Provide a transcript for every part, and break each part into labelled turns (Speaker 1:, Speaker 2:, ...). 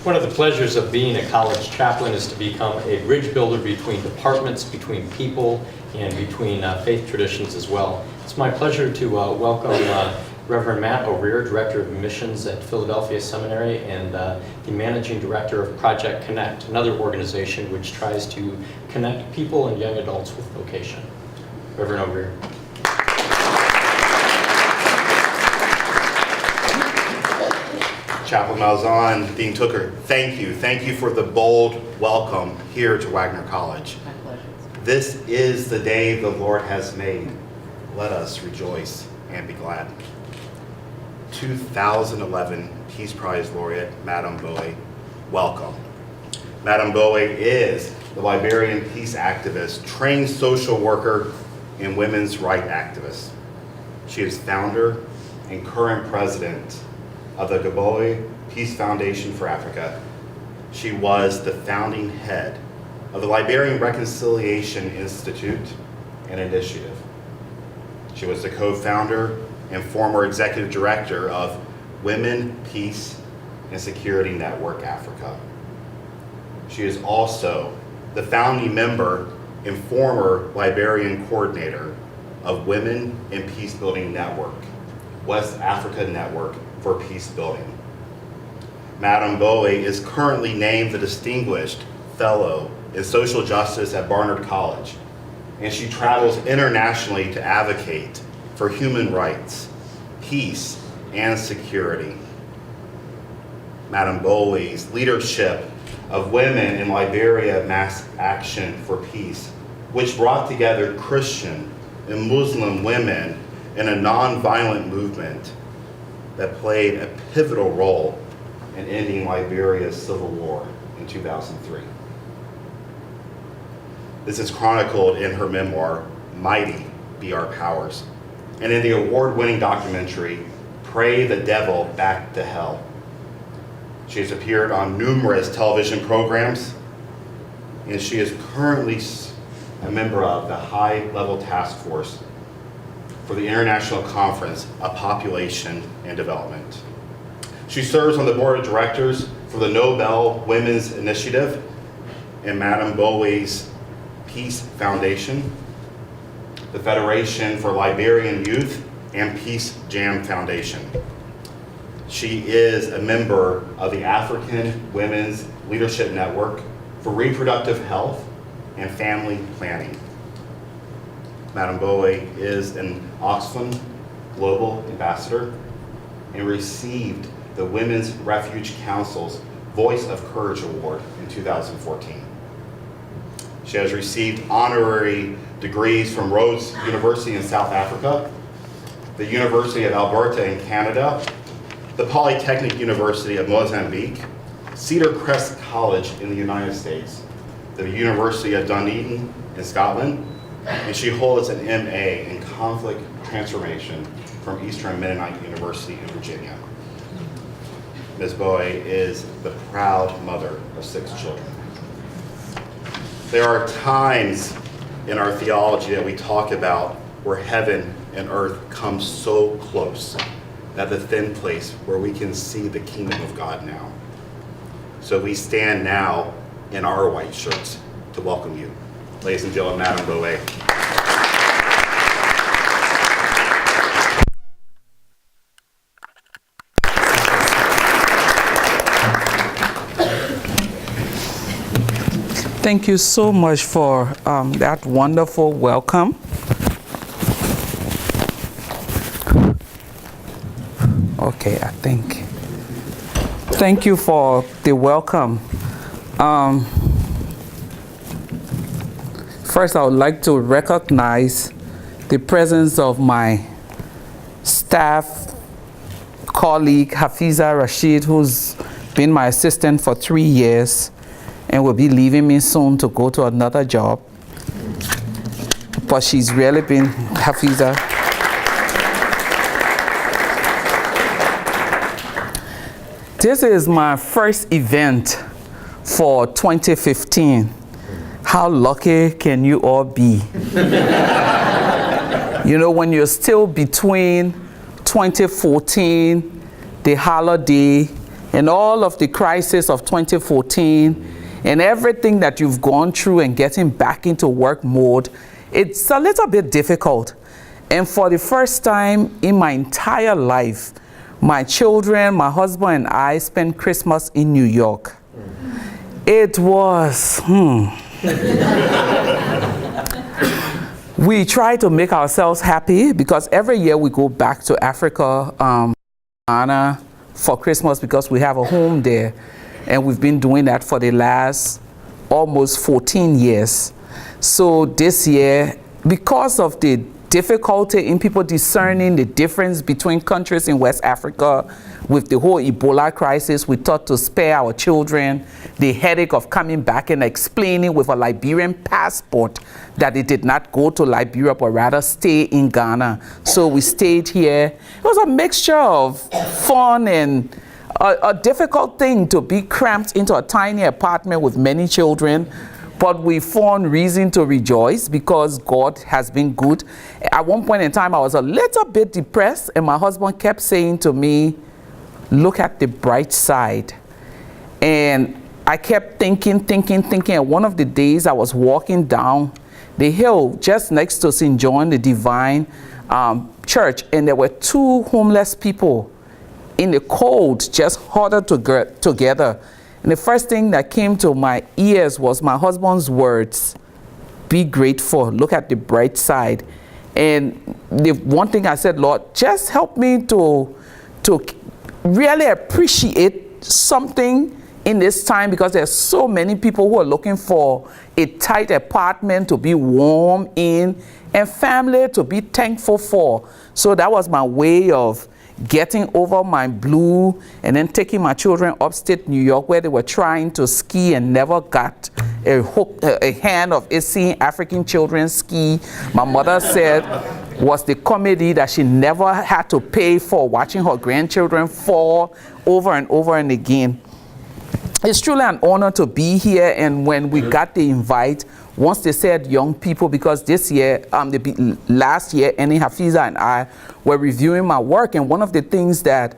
Speaker 1: One of the pleasures of being a college chaplain is to become a bridge builder between departments, between people, and between faith traditions as well. It's my pleasure to welcome Reverend Matt O'Rear, Director of Missions at Philadelphia Seminary, and the Managing Director of Project Connect, another organization which tries to connect people and young adults with vocation. Reverend O'Rear.
Speaker 2: Chaplain Malzahn, Dean Tooker, thank you. Thank you for the bold welcome here to Wagner College.
Speaker 3: My pleasure.
Speaker 2: This is the day the Lord has made. Let us rejoice and be glad. 2011 Peace Prize laureate, Madame Gbowee, welcome. Madame Gbowee is the Liberian peace activist, trained social worker, and women's rights activist. She is founder and current president of the Gbowee Peace Foundation for Africa. She was the founding head of the Liberian Reconciliation Institute and Initiative. She was the co-founder and former executive director of Women, Peace, and Security Network Africa. She is also the founding member and former Liberian coordinator of Women in Peace Building Network, West Africa Network for Peace Building. Madame Gbowee is currently named the Distinguished Fellow in Social Justice at Wagner College, and she travels internationally to advocate for human rights, peace, and security. Madame Gbowee's leadership of Women in Liberia Mass Action for Peace, which brought together Christian and Muslim women in a nonviolent movement that played a pivotal role in ending Liberia's civil war in 2003. This is chronicled in her memoir, Mighty Be Our Powers, and in the award-winning documentary, Pray the Devil Back to Hell. She has appeared on numerous television programs, and she is currently a member of the high-level task force for the International Conference of Population and Development. She serves on the board of directors for the Nobel Women's Initiative and Madame Gbowee's Peace Foundation, the Federation for Liberian Youth, and Peace Jam Foundation. She is a member of the African Women's Leadership Network for Reproductive Health and Family Planning. Madame Gbowee is an Oxfam Global Ambassador and received the Women's Refuge Council's Voice of Courage Award in 2014. She has received honorary degrees from Rhodes University in South Africa, the University of Alberta in Canada, the Polytechnic University of Mozambique, Cedar Crest College in the United States, the University of Dunedin in Scotland, and she holds an MA in Conflict Transformation from Eastern Mennonite University in Virginia. Ms. Gbowee is the proud mother of 6 children. There are times in our theology that we talk about where heaven and earth come so close, at the thin place where we can see the kingdom of God now. So we stand now in our white shirts to welcome you. Ladies and gentlemen, Madame Gbowee.
Speaker 4: Thank you so much for that wonderful welcome. Okay, I think. Thank you for the welcome. First, I would like to recognize the presence of my staff colleague, Hafiza Rashid, who's been my assistant for 3 years and will be leaving me soon to go to another job. But she's really been, Hafiza. This is my first event for 2015. How lucky can you all be? You know, when you're still between 2014, the holiday, and all of the crisis of 2014 and everything that you've gone through and getting back into work mode, it's a little bit difficult. And for the first time in my entire life, my children, my husband and I spent Christmas in New York. It was, we try to make ourselves happy because every year we go back to Africa, Ghana, for Christmas because we have a home there. And we've been doing that for the last almost 14 years. So this year, because of the difficulty in people discerning the difference between countries in West Africa with the whole Ebola crisis, we thought to spare our children the headache of coming back and explaining with a Liberian passport that they did not go to Liberia but rather stay in Ghana. So we stayed here. It was a mixture of fun and a difficult thing to be cramped into a tiny apartment with many children. But we found reason to rejoice because God has been good. At one point in time, I was a little bit depressed, and my husband kept saying to me, look at the bright side. And I kept thinking. And one of the days I was walking down the hill just next to St. John the Divine Church, and there were two homeless people in the cold, just huddled together. And the first thing that came to my ears was my husband's words, be grateful, look at the bright side. And the one thing I said, Lord, just help me to really appreciate something in this time, because there's so many people who are looking for a tight apartment to be warm in and family to be thankful for. So that was my way of getting over my blue, and then taking my children upstate New York where they were trying to ski and never got a hand of it seeing African children ski. My mother said was the comedy that she never had to pay for, watching her grandchildren fall over and over and again. It's truly an honor to be here. And when we got the invite, once they said young people, because this year, last year, Annie Hafiza and I were reviewing my work, and one of the things that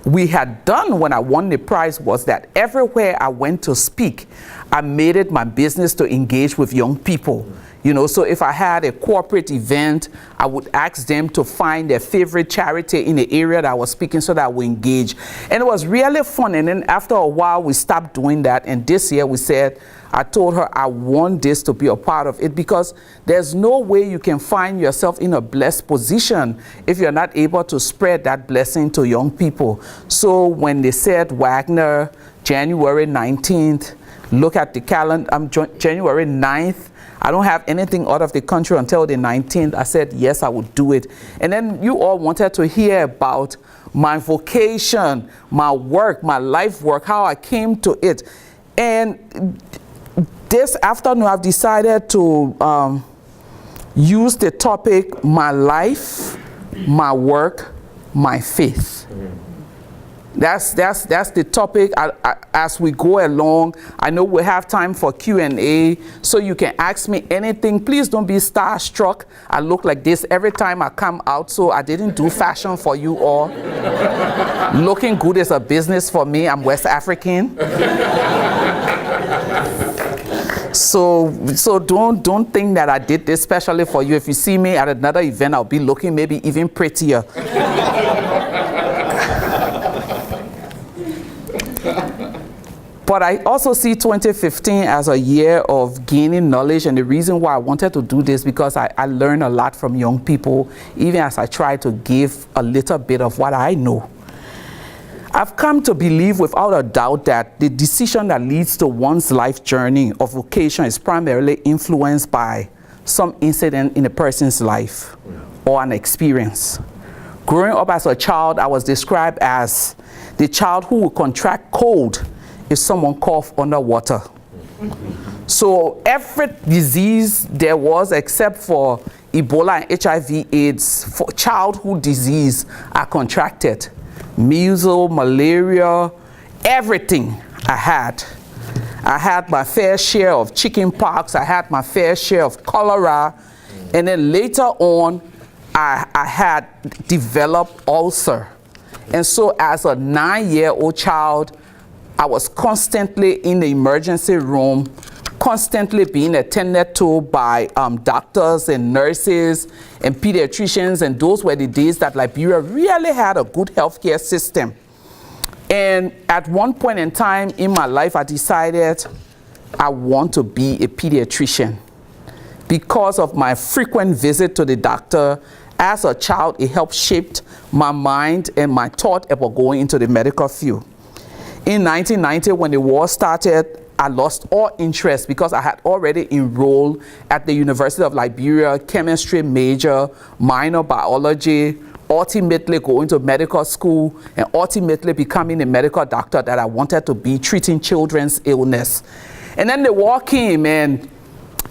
Speaker 4: we had done when I won the prize was that everywhere I went to speak, I made it my business to engage with young people. You know, so if I had a corporate event, I would ask them to find their favorite charity in the area that I was speaking so that we engage. And it was really fun. And then after a while, we stopped doing that. And this year we said, I told her I want this to be a part of it, because there's no way you can find yourself in a blessed position if you're not able to spread that blessing to young people. So when they said Wagner, January 19th, look at the calendar, January 9th, I don't have anything out of the country until the 19th. I said, yes, I would do it. And then you all wanted to hear about my vocation, my work, my life work, how I came to it. And this afternoon, I've decided to use the topic, my life, my work, my faith. That's the topic as we go along. I know we have time for Q&A, so you can ask me anything. Please don't be starstruck. I look like this every time I come out, so I didn't do fashion for you all. Looking good is a business for me. I'm West African. So don't think that I did this specially for you. If you see me at another event, I'll be looking maybe even prettier. But I also see 2015 as a year of gaining knowledge, and the reason why I wanted to do this, because I learn a lot from young people, even as I try to give a little bit of what I know. I've come to believe without a doubt that the decision that leads to one's life journey or vocation is primarily influenced by some incident in a person's life or an experience. Growing up as a child, I was described as the child who would contract cold if someone coughed underwater. So every disease there was, except for Ebola and HIV/AIDS, for childhood disease, I contracted. Measles, malaria, everything I had. I had my fair share of chicken pox, I had my fair share of cholera, and then later on, I had developed ulcer. And so as a 9-year-old child, I was constantly in the emergency room, constantly being attended to by doctors and nurses and pediatricians, and those were the days that Liberia really had a good healthcare system. And at one point in time in my life, I decided I want to be a pediatrician. Because of my frequent visit to the doctor as a child, it helped shape my mind and my thought about going into the medical field. In 1990, when the war started, I lost all interest because I had already enrolled at the University of Liberia, chemistry major, minor biology, ultimately going to medical school, and ultimately becoming a medical doctor that I wanted to be, treating children's illness. And then the war came, and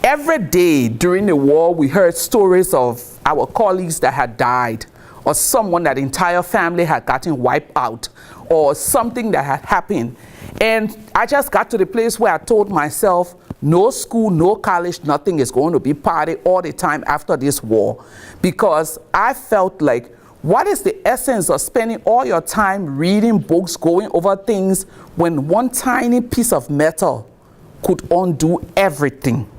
Speaker 4: every day during the war, we heard stories of our colleagues that had died, or someone that entire family had gotten wiped out, or something that had happened. And I just got to the place where I told myself, no school, no college, nothing is going to be party all the time after this war. Because I felt like, what is the essence of spending all your time reading books, going over things, when one tiny piece of metal could undo everything?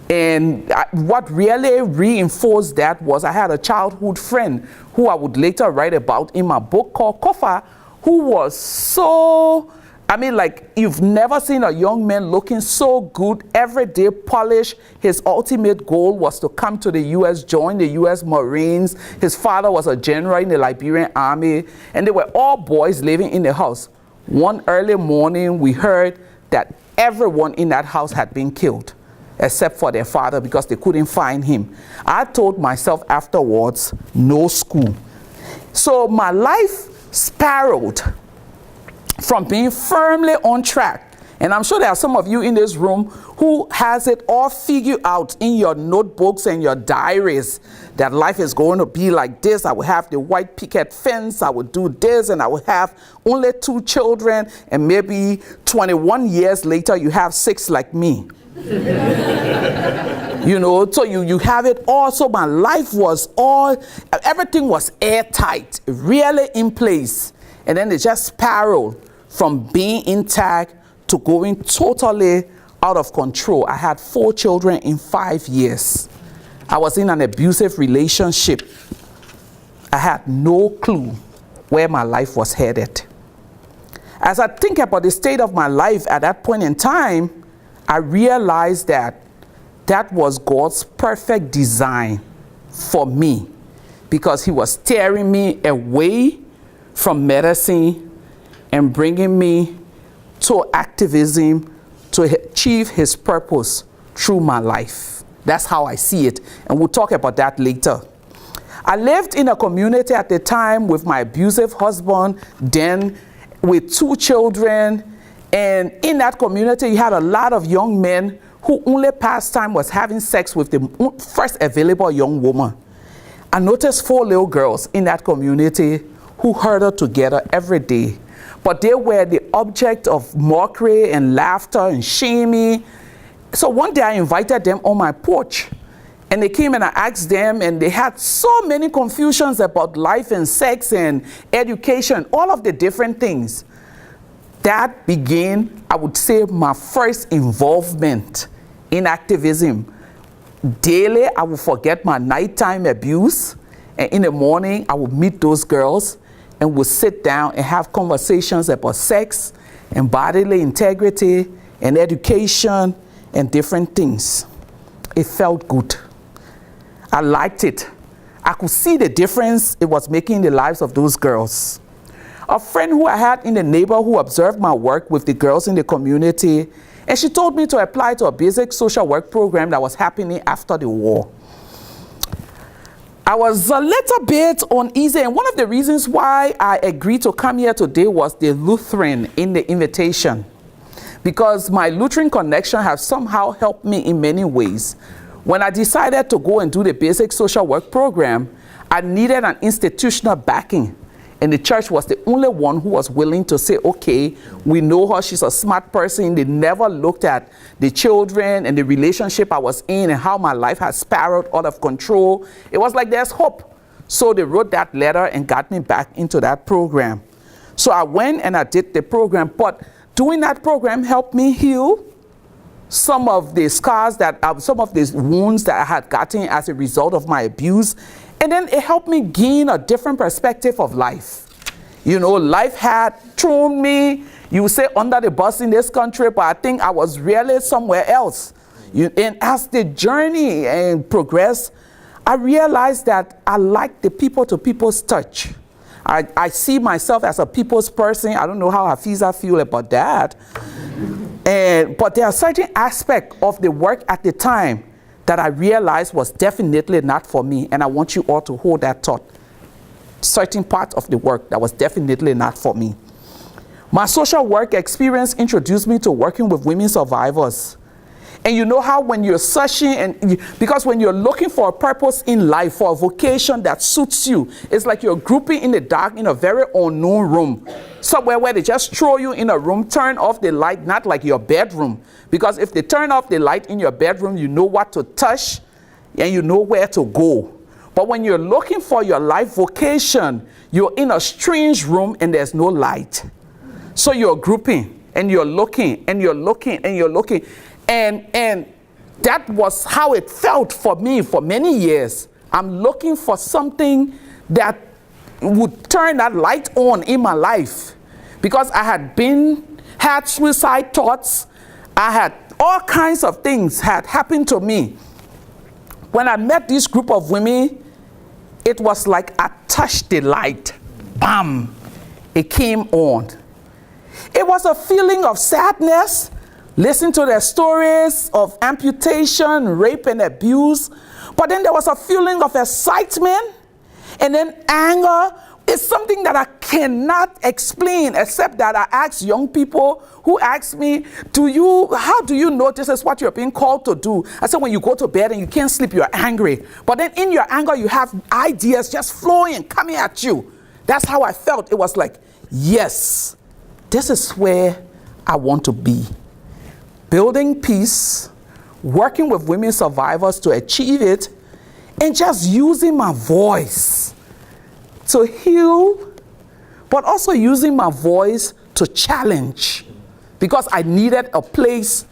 Speaker 4: And what really reinforced that was I had a childhood friend who I would later write about in my book called Kofa, who was so, I mean, like, you've never seen a young man looking so good, every day polished. His ultimate goal was to come to the U.S., join the U.S. Marines. His father was a general in the Liberian army, and they were all boys living in the house. One early morning, we heard that everyone in that house had been killed, except for their father, because they couldn't find him. I told myself afterwards, no school. So my life spiraled from being firmly on track. And I'm sure there are some of you in this room who has it all figured out in your notebooks and your diaries that life is going to be like this. I will have the white picket fence, I will do this, and I will have only 2 children, and maybe 21 years later you have 6 like me. You know, so you have it all. So my life was all, everything was airtight, really in place. And then it just spiraled from being intact to going totally out of control. I had 4 children in 5 years. I was in an abusive relationship. I had no clue where my life was headed. As I think about the state of my life at that point in time, I realized that that was God's perfect design for me, because He was steering me away from medicine and bringing me to activism to achieve His purpose through my life. That's how I see it, and we'll talk about that later. I lived in a community at the time with my abusive husband, then with 2 children, and in that community you had a lot of young men who only pastime was having sex with the first available young woman. I noticed 4 little girls in that community who huddled together every day, but they were the object of mockery and laughter and shaming. So one day I invited them on my porch, and they came and I asked them, and they had so many confusions about life and sex and education, all of the different things. That began, I would say, my first involvement in activism. Daily, I would forget my nighttime abuse, and in the morning, I would meet those girls and would sit down and have conversations about sex and bodily integrity and education and different things. It felt good. I liked it. I could see the difference it was making in the lives of those girls. A friend who I had in the neighborhood who observed my work with the girls in the community, and she told me to apply to a basic social work program that was happening after the war. I was a little bit uneasy, and one of the reasons why I agreed to come here today was the Lutheran in the invitation, because my Lutheran connection has somehow helped me in many ways. When I decided to go and do the basic social work program, I needed an institutional backing. And the church was the only one who was willing to say, okay, we know her, she's a smart person. They never looked at the children and the relationship I was in and how my life had spiraled out of control. It was like there's hope. So they wrote that letter and got me back into that program. So I went and I did the program, but doing that program helped me heal some of the scars some of the wounds that I had gotten as a result of my abuse. And then it helped me gain a different perspective of life. You know, life had thrown me, you say, under the bus in this country, but I think I was really somewhere else. And as the journey progressed, I realized that I like the people-to-people's touch. I see myself as a people's person. I don't know how Hafiza feel about that. But there are certain aspects of the work at the time that I realized was definitely not for me, and I want you all to hold that thought. Certain parts of the work that was definitely not for me. My social work experience introduced me to working with women survivors. And you know how when you're searching, because when you're looking for a purpose in life, for a vocation that suits you, it's like you're grouping in the dark in a very unknown room. Somewhere where they just throw you in a room, turn off the light, not like your bedroom. Because if they turn off the light in your bedroom, you know what to touch and you know where to go. But when you're looking for your life vocation, you're in a strange room and there's no light. So you're grouping and you're looking and you're looking and you're looking. And that was how it felt for me for many years. I'm looking for something that would turn that light on in my life. Because I had suicide thoughts. I had all kinds of things had happened to me. When I met this group of women, it was like I touched the light. Bam! It came on. It was a feeling of sadness. Listen to their stories of amputation, rape, and abuse. But then there was a feeling of excitement and then anger. It's something that I cannot explain, except that I ask young people who ask me, how do you know this is what you're being called to do? I said, when you go to bed and you can't sleep, you're angry. But then in your anger, you have ideas just flowing, coming at you. That's how I felt. It was like, yes, this is where I want to be. Building peace, working with women survivors to achieve it, and just using my voice to heal, but also using my voice to challenge, because I needed a place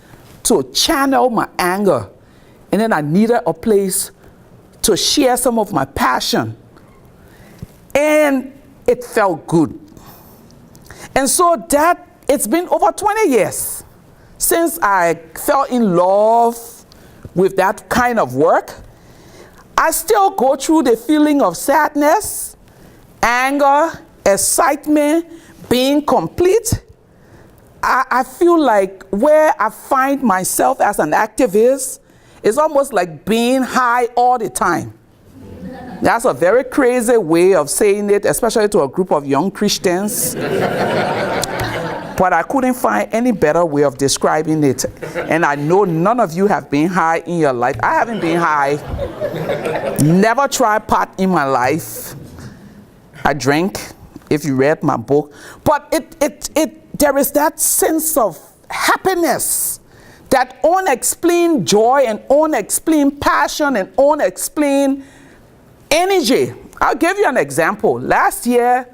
Speaker 4: to channel my anger, and then I needed a place to share some of my passion, and it felt good. And so that, it's been over 20 years since I fell in love with that kind of work. I still go through the feeling of sadness, anger, excitement, being complete. I feel like where I find myself as an activist is almost like being high all the time. That's a very crazy way of saying it, especially to a group of young Christians. But I couldn't find any better way of describing it. And I know none of you have been high in your life. I haven't been high. Never tried pot in my life. I drank, if you read my book. But there is that sense of happiness, that unexplained joy and unexplained passion and unexplained energy. I'll give you an example. Last year,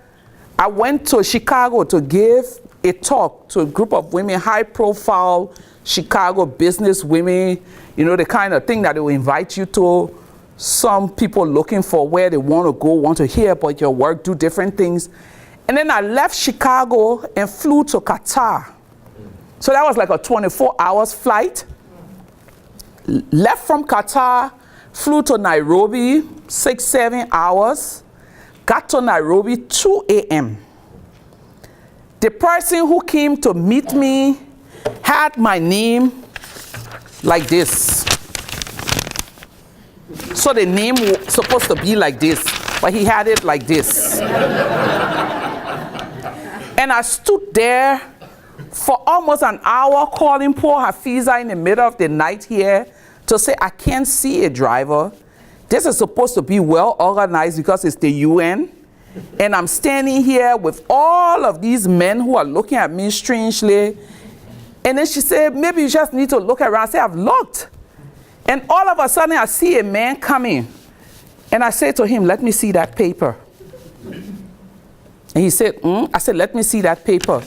Speaker 4: I went to Chicago to give a talk to a group of women, high-profile Chicago business women, you know, the kind of thing that they will invite you to. Some people looking for where they want to go, want to hear about your work, do different things. And then I left Chicago and flew to Qatar. So that was like a 24-hour flight. Left from Qatar, flew to Nairobi, 6-7 hours. Got to Nairobi 2 a.m. The person who came to meet me had my name like this. So the name was supposed to be like this, but he had it like this. And I stood there for almost an hour calling poor Hafiza in the middle of the night here to say, I can't see a driver. This is supposed to be well organized because it's the UN. And I'm standing here with all of these men who are looking at me strangely. And then she said, maybe you just need to look around. I said, I've looked. And all of a sudden, I see a man coming. And I said to him, let me see that paper. And he said, I said, let me see that paper.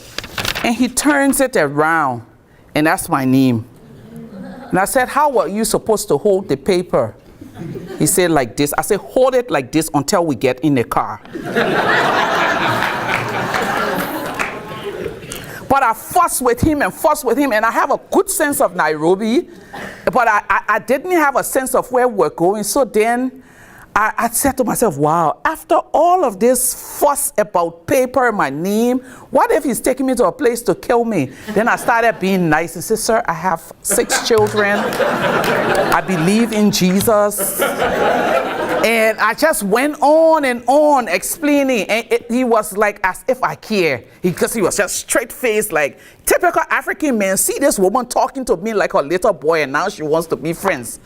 Speaker 4: And he turns it around, and that's my name. And I said, how are you supposed to hold the paper? He said, like this. I said, hold it like this until we get in the car. But I fussed with him, and I have a good sense of Nairobi, but I didn't have a sense of where we're going. So then I said to myself, wow, after all of this fuss about paper, my name, what if he's taking me to a place to kill me? Then I started being nice and said, sir, I have 6 children. I believe in Jesus. And I just went on and on explaining, and he was like, as if I care, because he was just straight-faced, like typical African man. See this woman talking to me like a little boy, and now she wants to be friends.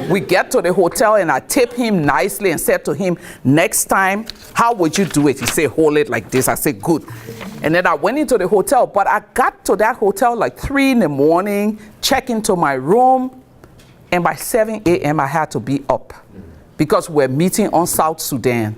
Speaker 4: We get to the hotel, and I tip him nicely and said to him, next time, how would you do it? He said, hold it like this. I said, good. And then I went into the hotel, but I got to that hotel like 3 in the morning, check into my room, and by 7 a.m. I had to be up, because we're meeting on South Sudan.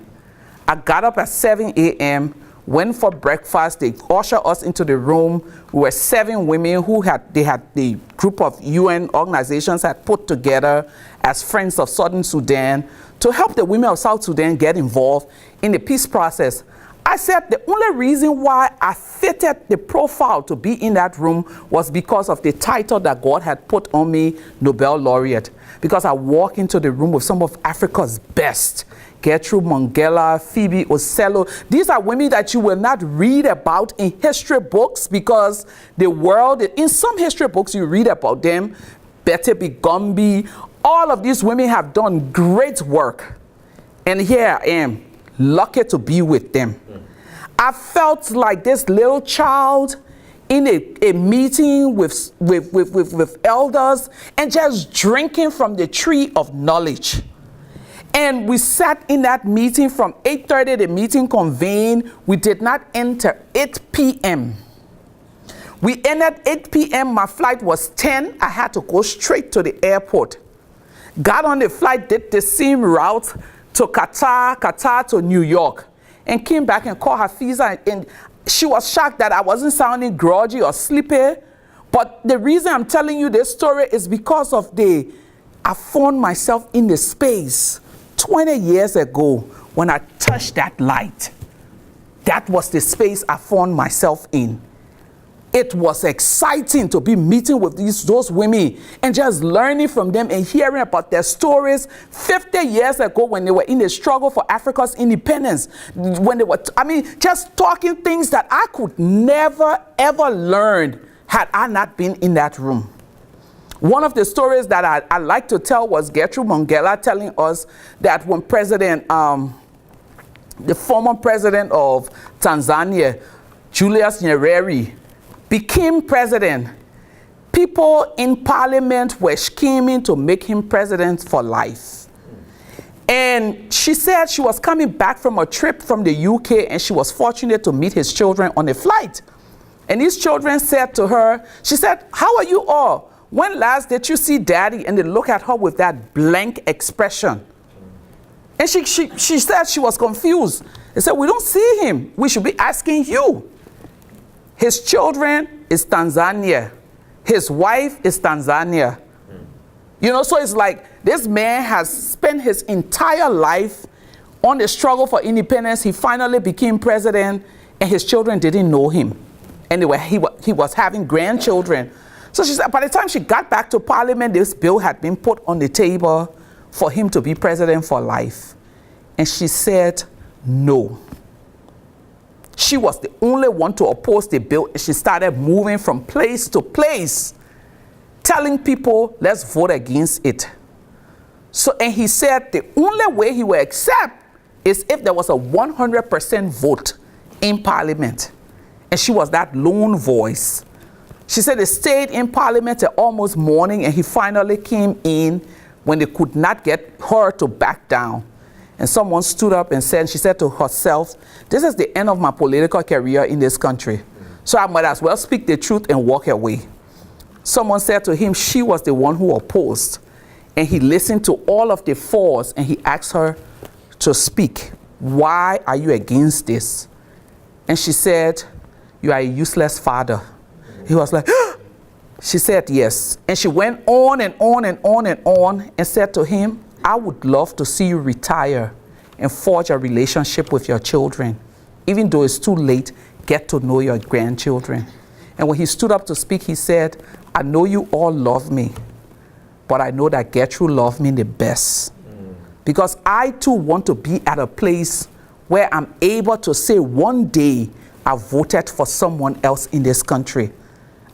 Speaker 4: I got up at 7 a.m., went for breakfast. They ushered us into the room. We were 7 women who had the group of UN organizations had put together as Friends of Southern Sudan to help the women of South Sudan get involved in the peace process. I said the only reason why I fitted the profile to be in that room was because of the title that God had put on me, Nobel Laureate. Because I walk into the room with some of Africa's best. Gertrude Mongella, Phoebe Ocello. These are women that you will not read about in history books, because the world, in some history books you read about them, Betty Bigombe, all of these women have done great work. And here I am, lucky to be with them. I felt like this little child in a meeting with elders and just drinking from the tree of knowledge. And we sat in that meeting from 8:30, the meeting convened. We did not enter 8 p.m. We entered 8 p.m. My flight was 10. I had to go straight to the airport. Got on the flight, did the same route to Qatar to New York, and came back and called Hafiza, and she was shocked that I wasn't sounding grudgy or sleepy. But the reason I'm telling you this story is because of I found myself in the space 20 years ago when I touched that light. That was the space I found myself in. It was exciting to be meeting with those women and just learning from them and hearing about their stories 50 years ago when they were in the struggle for Africa's independence. When they were, just talking things that I could never, ever learn had I not been in that room. One of the stories that I like to tell was Gertrude Mongella telling us that when the former president of Tanzania, Julius Nyerere, became president, people in parliament were scheming to make him president for life. And she said she was coming back from a trip from the UK, and she was fortunate to meet his children on a flight. And his children said to her, she said, how are you all? When last did you see daddy? And they look at her with that blank expression. And she said she was confused. They said, we don't see him. We should be asking you. His children is Tanzania. His wife is Tanzania. You know, so it's like this man has spent his entire life on the struggle for independence. He finally became president, and his children didn't know him. Anyway, he was having grandchildren. So she said by the time she got back to parliament, this bill had been put on the table for him to be president for life. And she said no. She was the only one to oppose the bill, and she started moving from place to place, telling people, let's vote against it. So, and he said the only way he would accept is if there was a 100% vote in parliament. And she was that lone voice. She said they stayed in parliament till almost morning, and he finally came in when they could not get her to back down. And someone stood up and said, she said to herself, this is the end of my political career in this country. So I might as well speak the truth and walk away. Someone said to him, she was the one who opposed. And he listened to all of the fours, and he asked her to speak. Why are you against this? And she said, you are a useless father. He was like, she said yes. And she went on and on and on and on and said to him, I would love to see you retire and forge a relationship with your children. Even though it's too late, get to know your grandchildren. And when he stood up to speak, he said, I know you all love me, but I know that Gertrude loved me the best. Because I too want to be at a place where I'm able to say one day I voted for someone else in this country.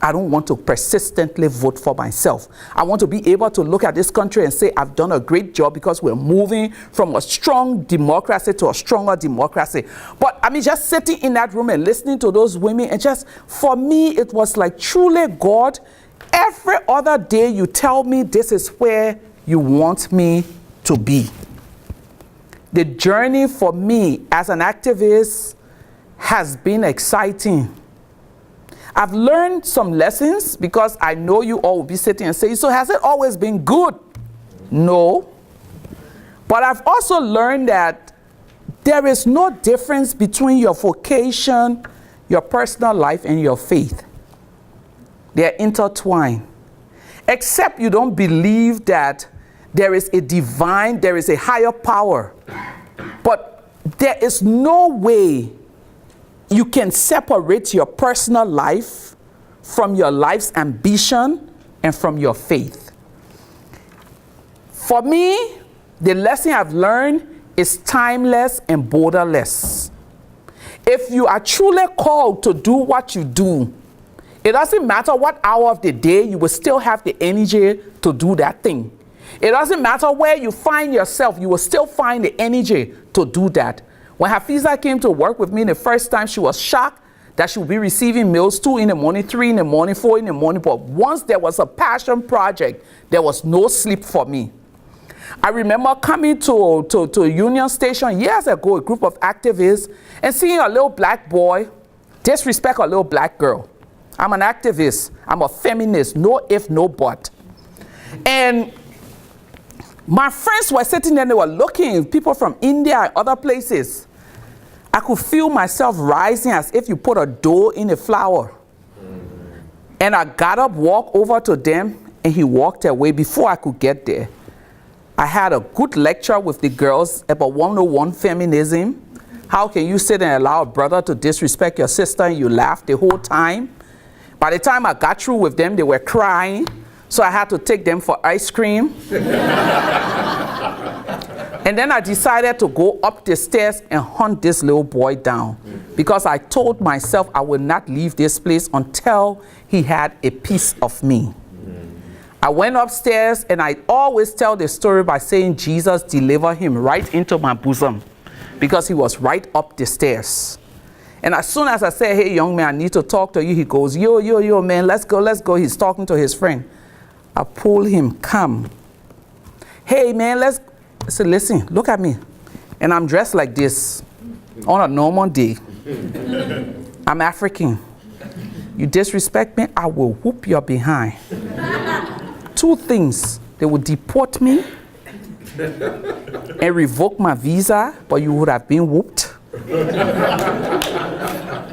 Speaker 4: I don't want to persistently vote for myself. I want to be able to look at this country and say I've done a great job because we're moving from a strong democracy to a stronger democracy. But I mean, just sitting in that room and listening to those women, and just for me, it was like, truly, God, every other day you tell me this is where you want me to be. The journey for me as an activist has been exciting. I've learned some lessons because I know you all will be sitting and saying, so has it always been good? No. But I've also learned that there is no difference between your vocation, your personal life, and your faith. They're intertwined. Except you don't believe that there is a higher power. But there is no way you can separate your personal life from your life's ambition and from your faith. For me, the lesson I've learned is timeless and borderless. If you are truly called to do what you do, it doesn't matter what hour of the day, you will still have the energy to do that thing. It doesn't matter where you find yourself, you will still find the energy to do that. When Hafiza came to work with me the first time, she was shocked that she would be receiving mails 2 in the morning, 3 in the morning, 4 in the morning. But once there was a passion project, there was no sleep for me. I remember coming to Union Station years ago, a group of activists, and seeing a little black boy disrespect a little black girl. I'm an activist. I'm a feminist. No if, no but. And my friends were sitting there, they were looking, people from India and other places. I could feel myself rising as if you put a dough in a flour. And I got up, walked over to them, and he walked away. Before I could get there, I had a good lecture with the girls about 101 feminism. How can you sit and allow a brother to disrespect your sister and you laugh the whole time? By the time I got through with them, they were crying. So I had to take them for ice cream. And then I decided to go up the stairs and hunt this little boy down. Because I told myself I would not leave this place until he had a piece of me. I went upstairs, and I always tell the story by saying Jesus delivered him right into my bosom. Because he was right up the stairs. And as soon as I said, hey, young man, I need to talk to you, he goes, yo, man, let's go. He's talking to his friend. I pull him, come. Hey, man, I said, listen, look at me. And I'm dressed like this on a normal day. I'm African. You disrespect me, I will whoop your behind. 2 things. They will deport me and revoke my visa, but you would have been whooped.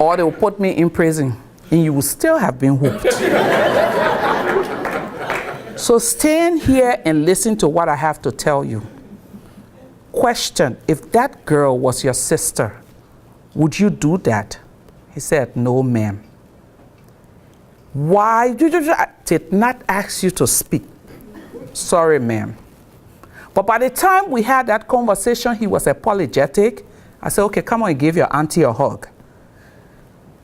Speaker 4: Or they will put me in prison, and you will still have been whooped. So stand here and listen to what I have to tell you. Question, if that girl was your sister, would you do that? He said, no, ma'am. Why? I did not ask you to speak. Sorry, ma'am. But by the time we had that conversation, he was apologetic. I said, okay, come on and give your auntie a hug.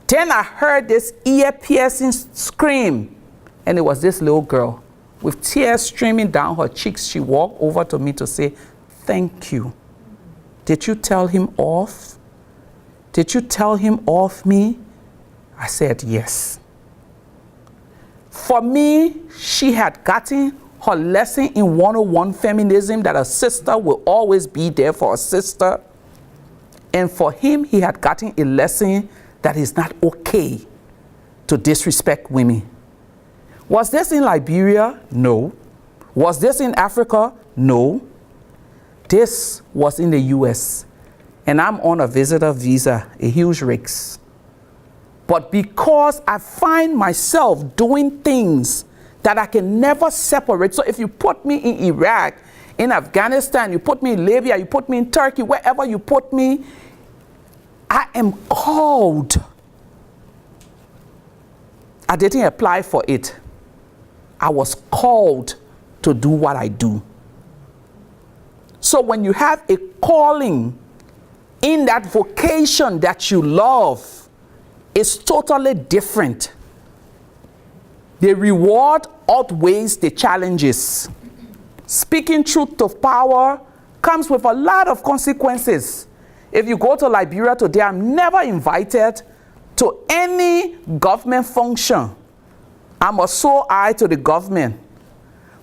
Speaker 4: Then I heard this ear-piercing scream, and it was this little girl. With tears streaming down her cheeks, she walked over to me to say, thank you. Did you tell him off? Did you tell him off me? I said, yes. For me, she had gotten her lesson in 101 feminism, that a sister will always be there for a sister. And for him, he had gotten a lesson that it's not okay to disrespect women. Was this in Liberia? No. Was this in Africa? No. this was in the US, and I'm on a visitor visa, a huge risk. But because I find myself doing things that I can never separate. So if you put me in Iraq, in Afghanistan, you put me in Libya, you put me in Turkey, wherever you put me, I am called. I didn't apply for it. I was called to do what I do. So when you have a calling in that vocation that you love, it's totally different. The reward outweighs the challenges. Speaking truth to power comes with a lot of consequences. If you go to Liberia today, I'm never invited to any government function. I'm a sole eye to the government.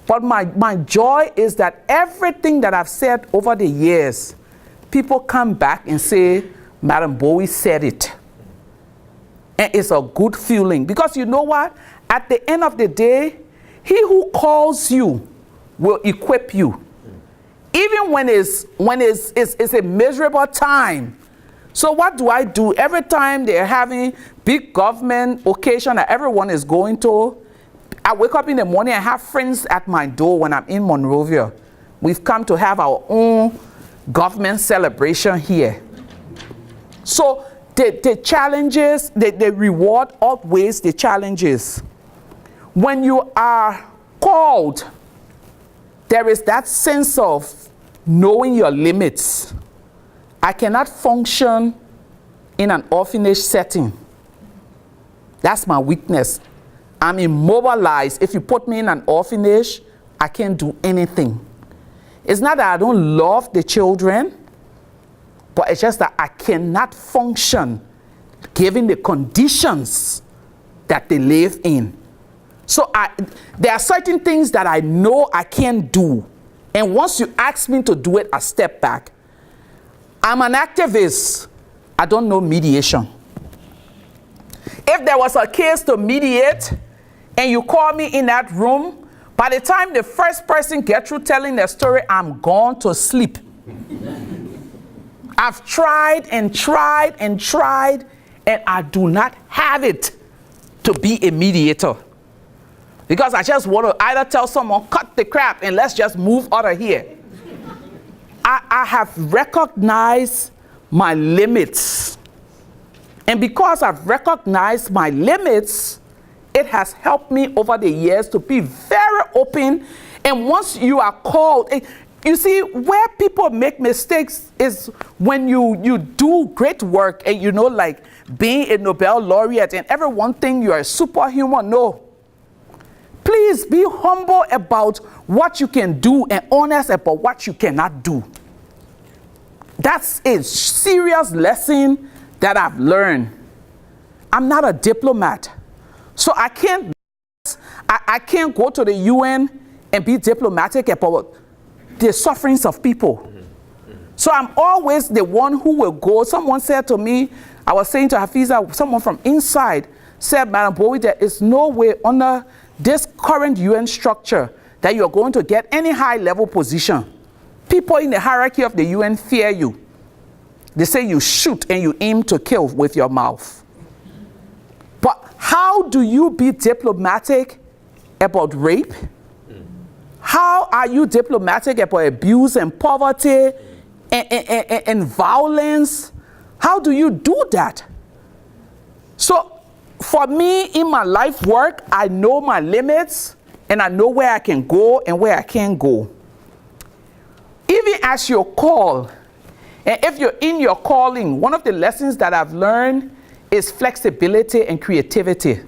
Speaker 4: But my joy is that everything that I've said over the years, people come back and say, Madam Gbowee said it. And it's a good feeling. Because you know what? At the end of the day, he who calls you will equip you. Even when it's a miserable time. So what do? Every time they're having big government occasion that everyone is going to, I wake up in the morning and have friends at my door when I'm in Monrovia. We've come to have our own government celebration here. So the challenges, the reward outweighs the challenges. When you are called, there is that sense of knowing your limits. I cannot function in an orphanage setting. That's my weakness. I'm immobilized. If you put me in an orphanage, I can't do anything. It's not that I don't love the children, but it's just that I cannot function given the conditions that they live in. So there are certain things that I know I can't do. And once you ask me to do it, I step back. I'm an activist. I don't know mediation. If there was a case to mediate and you call me in that room, by the time the first person gets through telling their story, I'm gone to sleep. I've tried and tried and tried, and I do not have it to be a mediator. Because I just want to either tell someone, cut the crap and let's just move out of here. I have recognized my limits. And because I've recognized my limits, it has helped me over the years to be very open. And once you are called, you see, where people make mistakes is when you do great work and you know, like being a Nobel laureate and everyone thinks you are a superhuman. No. Please be humble about what you can do and honest about what you cannot do. That's a serious lesson that I've learned. I'm not a diplomat. So I can't go to the UN and be diplomatic about the sufferings of people. So I'm always the one who will go. Someone said to me, I was saying to Hafiza, someone from inside said, Madam Gbowee, there is no way under this current UN structure that you're going to get any high-level position. People in the hierarchy of the UN fear you. They say you shoot and you aim to kill with your mouth. But how do you be diplomatic about rape? How are you diplomatic about abuse and poverty and violence? How do you do that? So for me, in my life work, I know my limits and I know where I can go and where I can't go. Even as you're called, and if you're in your calling, one of the lessons that I've learned is flexibility and creativity.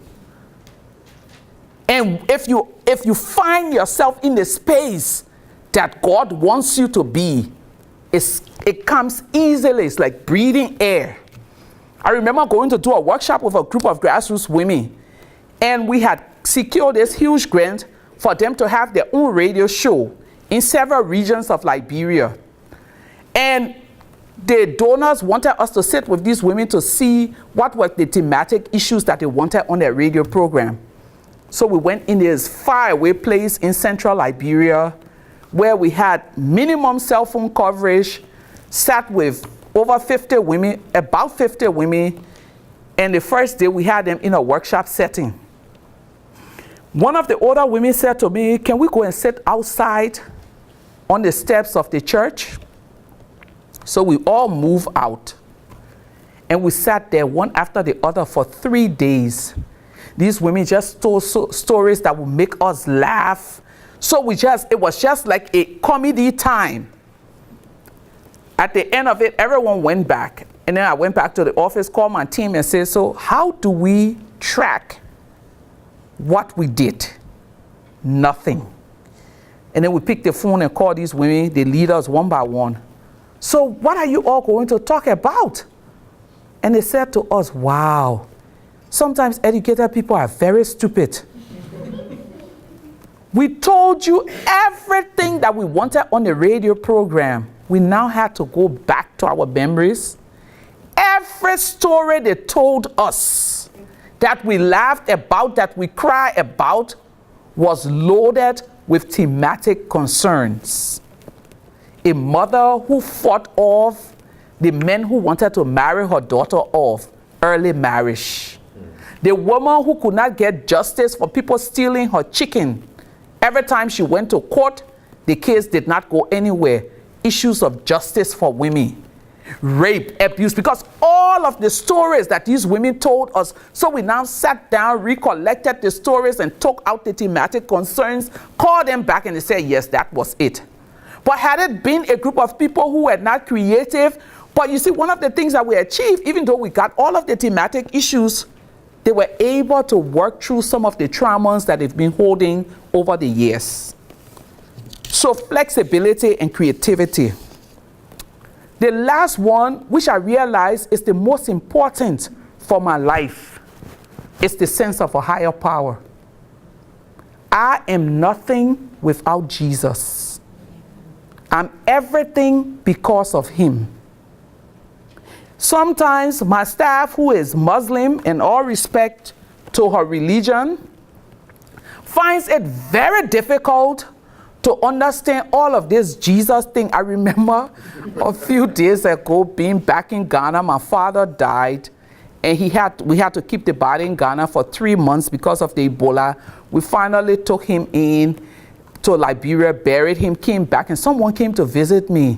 Speaker 4: And if you find yourself in the space that God wants you to be, it comes easily. It's like breathing air. I remember going to do a workshop with a group of grassroots women, and we had secured this huge grant for them to have their own radio show in several regions of Liberia. And the donors wanted us to sit with these women to see what were the thematic issues that they wanted on their radio program. So we went in this faraway place in central Liberia. where we had minimum cell phone coverage, sat with over 50 women, about 50 women, and the first day we had them in a workshop setting. One of the older women said to me, can we go and sit outside on the steps of the church? So we all moved out. And we sat there one after the other for 3 days. These women just told stories that would make us laugh. So it was just like a comedy time. At the end of it, everyone went back. And then I went back to the office, called my team and said, so how do we track what we did? Nothing. And then we picked the phone and called these women, the leaders, one by one. So what are you all going to talk about? And they said to us, wow, sometimes educated people are very stupid. We told you everything that we wanted on the radio program. We now had to go back to our memories. Every story they told us that we laughed about, that we cried about, was loaded with thematic concerns. A mother who fought off the men who wanted to marry her daughter off, early marriage. The woman who could not get justice for people stealing her chicken. Every time she went to court, the case did not go anywhere. Issues of justice for women. Rape, abuse, because all of the stories that these women told us, so we now sat down, recollected the stories and took out the thematic concerns, called them back and they said, yes, that was it. But had it been a group of people who were not creative, but you see, one of the things that we achieved, even though we got all of the thematic issues, they were able to work through some of the traumas that they've been holding over the years. So flexibility and creativity. The last one, which I realize is the most important for my life, is the sense of a higher power. I am nothing without Jesus. I'm everything because of him. Sometimes my staff, who is Muslim, in all respect to her religion, finds it very difficult to understand all of this Jesus thing. I remember a few days ago being back in Ghana. My father died, and we had to keep the body in Ghana for 3 months because of the Ebola. We finally took him in to Liberia, buried him, came back, and someone came to visit me.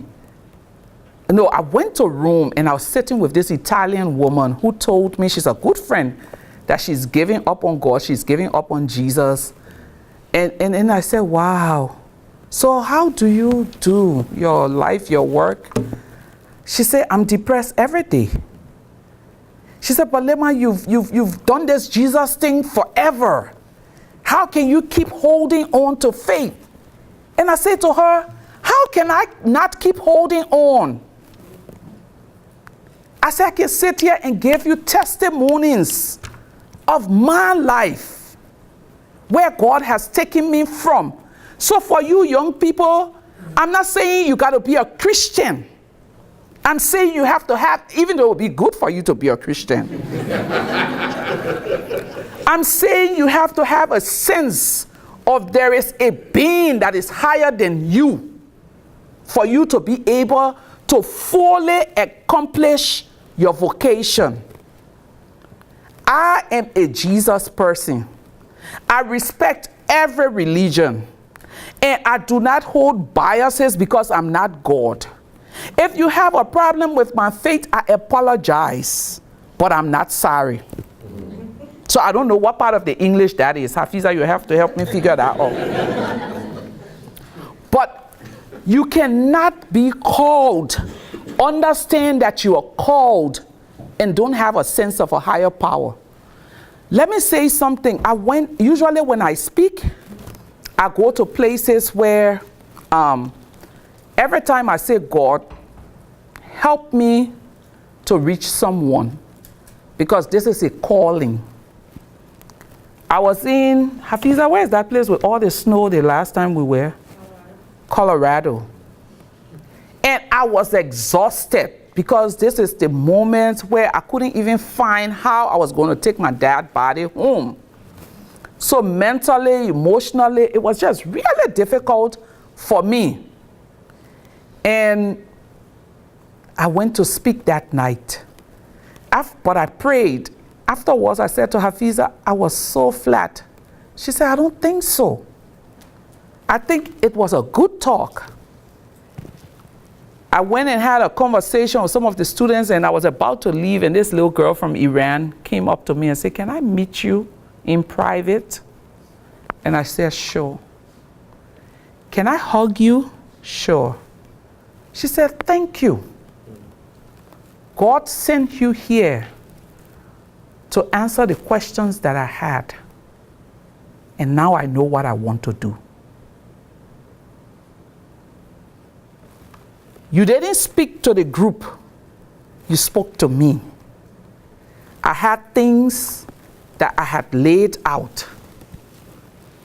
Speaker 4: No, I went to Rome and I was sitting with this Italian woman who told me, she's a good friend, that she's giving up on God, she's giving up on Jesus. And I said, wow, so how do you do your life, your work? She said, I'm depressed every day. She said, but Leymah, you've done this Jesus thing forever. How can you keep holding on to faith? And I said to her, how can I not keep holding on? I said, I can sit here and give you testimonies of my life, where God has taken me from. So for you young people, I'm not saying you got to be a Christian. I'm saying you have to have, even though it would be good for you to be a Christian. I'm saying you have to have a sense of there is a being that is higher than you for you to be able to fully accomplish your vocation. I am a Jesus person. I respect every religion, and I do not hold biases because I'm not God. If you have a problem with my faith, I apologize, but I'm not sorry. So I don't know what part of the English that is. Hafiza, you have to help me figure that out. But you cannot be called. Understand that you are called and don't have a sense of a higher power. Let me say something. Usually when I speak, I go to places where every time I say, God, help me to reach someone, because this is a calling. I was in, Hafiza, where is that place with all the snow the last time we were? Colorado. And I was exhausted because this is the moment where I couldn't even find how I was going to take my dad's body home. So mentally, emotionally, it was just really difficult for me. And I went to speak that night. But I prayed. Afterwards, I said to Hafiza, I was so flat. She said, I don't think so. I think it was a good talk. I went and had a conversation with some of the students, and I was about to leave, and this little girl from Iran came up to me and said, can I meet you in private? And I said, sure. Can I hug you? Sure. She said, thank you. God sent you here to answer the questions that I had. And now I know what I want to do. You didn't speak to the group. You spoke to me. I had things that I had laid out.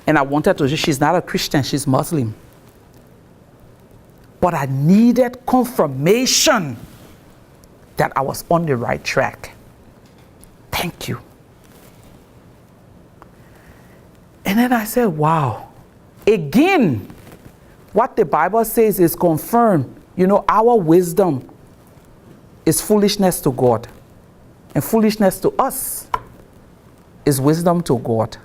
Speaker 4: And I wanted to, she's not a Christian, she's Muslim. But I needed confirmation that I was on the right track. Thank you. And then I said, wow. Again, what the Bible says is confirmed. You know, our wisdom is foolishness to God. And foolishness to us is wisdom to God.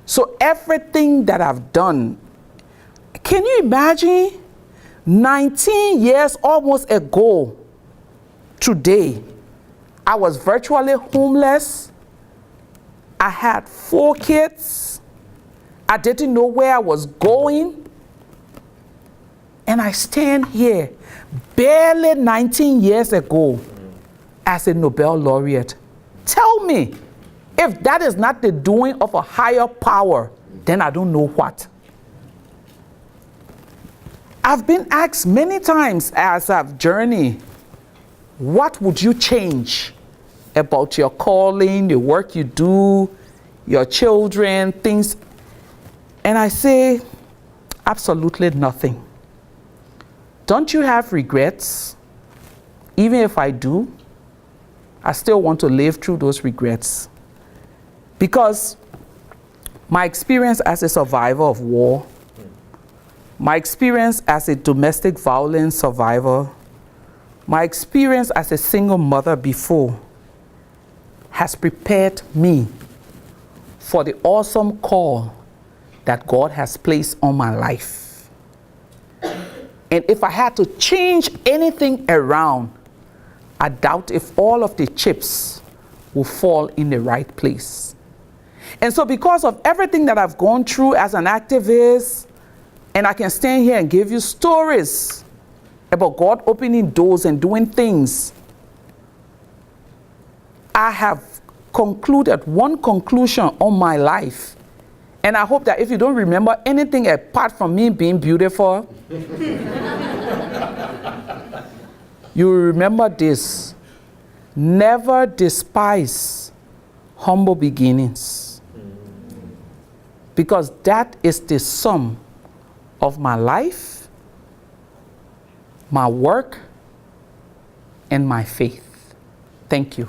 Speaker 4: So everything that I've done, can you imagine 19 years almost ago today, I was virtually homeless. I had 4 kids. I didn't know where I was going. And I stand here barely 19 years ago as a Nobel laureate. Tell me, if that is not the doing of a higher power, then I don't know what. I've been asked many times as I've journeyed, what would you change about your calling, the work you do, your children, things? And I say, absolutely nothing. Don't you have regrets? Even if I do, I still want to live through those regrets. Because my experience as a survivor of war, my experience as a domestic violence survivor, my experience as a single mother before has prepared me for the awesome call that God has placed on my life. And if I had to change anything around, I doubt if all of the chips will fall in the right place. And so because of everything that I've gone through as an activist, and I can stand here and give you stories about God opening doors and doing things, I have concluded one conclusion on my life. And I hope that if you don't remember anything apart from me being beautiful, you will remember this. Never despise humble beginnings. Because that is the sum of my life, my work, and my faith. Thank you.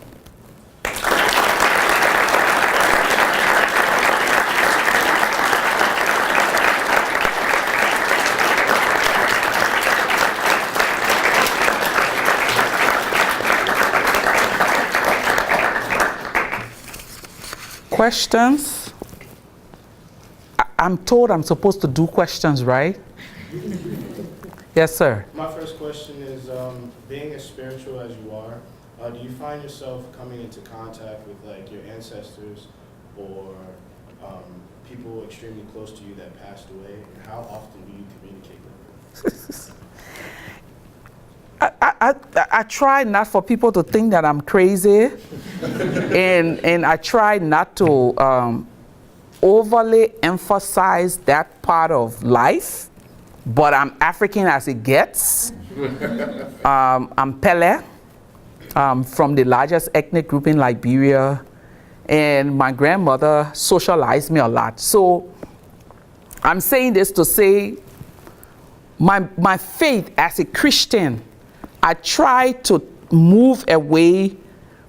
Speaker 4: Questions? I'm told I'm supposed to do questions, right? Yes, sir.
Speaker 3: My first question is, being as spiritual as you are, do you find yourself coming into contact with like your ancestors or people extremely close to you that passed away? And how often do you communicate with them?
Speaker 4: I try not for people to think that I'm crazy, and I try not to overly emphasize that part of life, but I'm African as it gets. I'm Pele, from the largest ethnic group in Liberia, and my grandmother socialized me a lot. So I'm saying this to say my faith as a Christian, I try to move away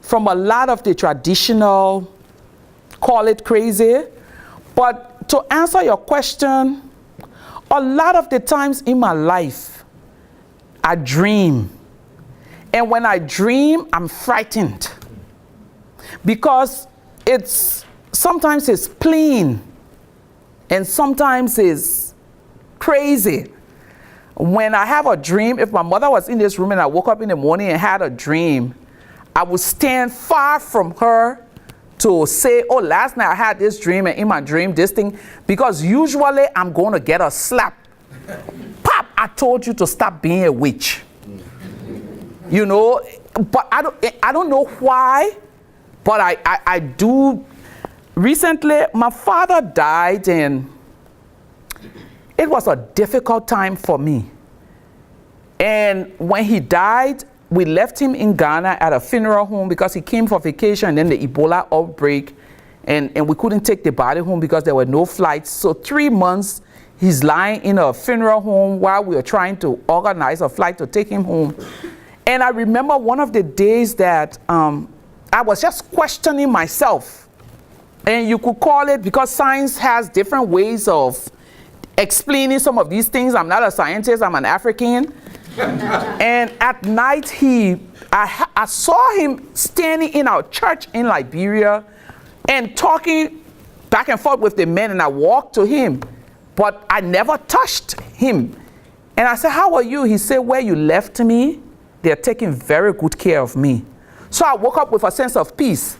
Speaker 4: from a lot of the traditional, call it crazy. But to answer your question, a lot of the times in my life, I dream. And when I dream, I'm frightened. Because sometimes it's plain, and sometimes it's crazy. When I have a dream, if my mother was in this room and I woke up in the morning and had a dream, I would stand far from her to say, oh, last night I had this dream, and in my dream, this thing, because usually I'm going to get a slap. Pop, I told you to stop being a witch. You know, but I don't know why, but I do. Recently, my father died, and it was a difficult time for me. And when he died, we left him in Ghana at a funeral home because he came for vacation, and then the Ebola outbreak, and we couldn't take the body home because there were no flights. So 3 months, he's lying in a funeral home while we were trying to organize a flight to take him home. And I remember one of the days that I was just questioning myself. And you could call it, because science has different ways of explaining some of these things. I'm not a scientist, I'm an African. And at night, I saw him standing in our church in Liberia and talking back and forth with the men, and I walked to him, but I never touched him. And I said, how are you? He said, where you left me, they're taking very good care of me. So I woke up with a sense of peace.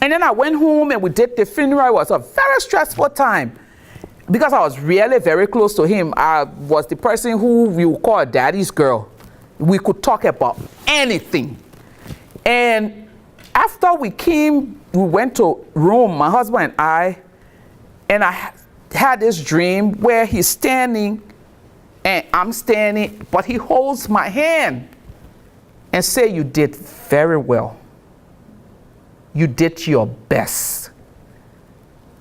Speaker 4: And then I went home and we did the funeral. It was a very stressful time because I was really very close to him. I was the person who we would call a daddy's girl. We could talk about anything. And after we went to Rome, my husband and I had this dream where he's standing and I'm standing, but he holds my hand and say, you did very well. You did your best.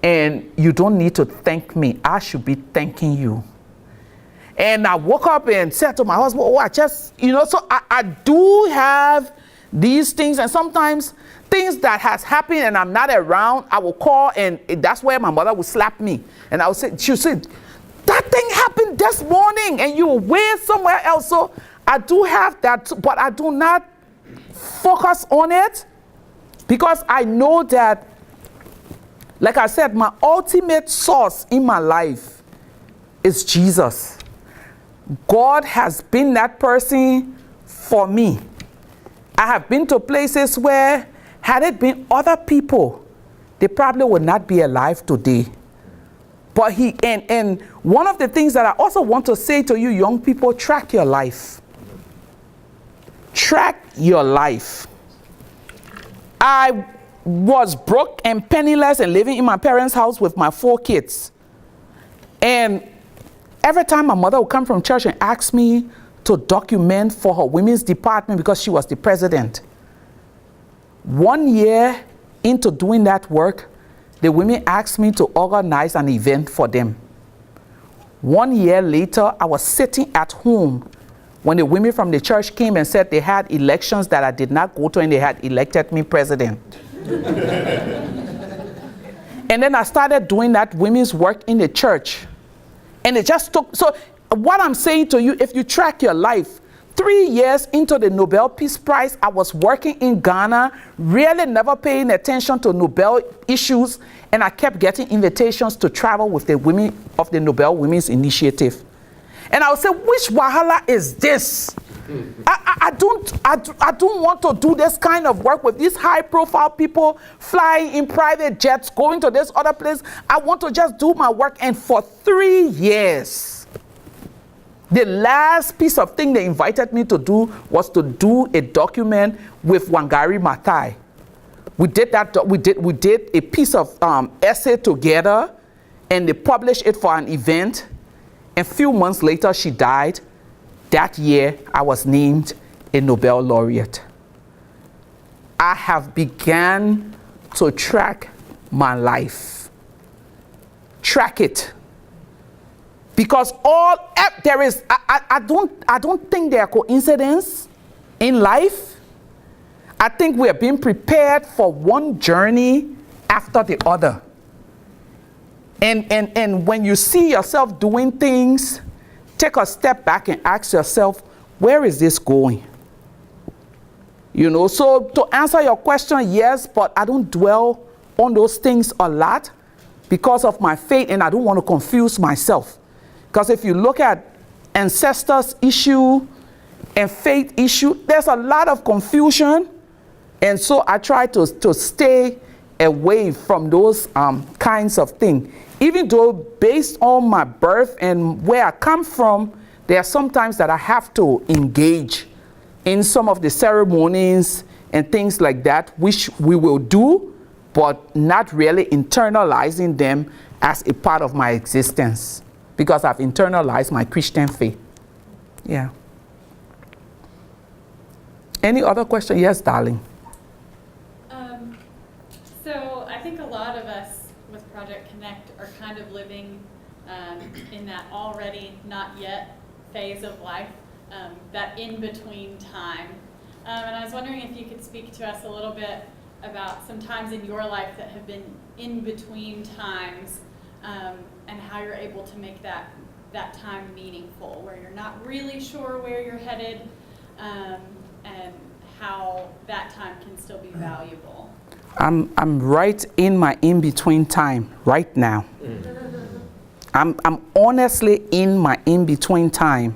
Speaker 4: And you don't need to thank me. I should be thanking you. And I woke up and said to my husband, oh, I just, so I do have these things. And sometimes things that has happened and I'm not around, I will call, and that's where my mother would slap me. And I would say, she said, that thing happened this morning and you were way somewhere else. So I do have that, but I do not focus on it because I know that, like I said, my ultimate source in my life is Jesus. God has been that person for me. I have been to places where, had it been other people, they probably would not be alive today. But and one of the things that I also want to say to you young people, track your life. Track your life. I was broke and penniless and living in my parents' house with my 4 kids. And every time my mother would come from church and ask me to document for her women's department because she was the president. 1 year into doing that work, the women asked me to organize an event for them. 1 year later, I was sitting at home when the women from the church came and said they had elections that I did not go to and they had elected me president. And then I started doing that women's work in the church. And it just took, so what I'm saying to you, if you track your life, 3 years into the Nobel Peace Prize, I was working in Ghana, really never paying attention to Nobel issues, and I kept getting invitations to travel with the women of the Nobel Women's Initiative. And I would say, which wahala is this? I don't want to do this kind of work with these high-profile people flying in private jets, going to this other place. I want to just do my work. And for 3 years, the last piece of thing they invited me to do was to do a document with Wangari Maathai. We did that. We did a piece of essay together, and they published it for an event. And a few months later, she died. That year, I was named a Nobel laureate. I have begun to track my life. Track it. Because there is, I don't think there are coincidences in life. I think we are being prepared for one journey after the other. And when you see yourself doing things, take a step back and ask yourself, where is this going? You know, so to answer your question, yes, but I don't dwell on those things a lot because of my faith, and I don't want to confuse myself. Because if you look at ancestors issue and faith issue, there's a lot of confusion. And so I try to stay away from those kinds of things. Even though based on my birth and where I come from, there are sometimes that I have to engage in some of the ceremonies and things like that, which we will do, but not really internalizing them as a part of my existence, because I've internalized my Christian faith. Yeah. Any other question? Yes, darling.
Speaker 5: So I think a lot of us with Project Connect are kind of living in that already not yet phase of life, that in-between time. And I was wondering if you could speak to us a little bit about some times in your life that have been in-between times, and how you're able to make that time meaningful, where you're not really sure where you're headed, and how that time can still be valuable.
Speaker 4: I'm right in my in-between time right now. I'm honestly in my in-between time.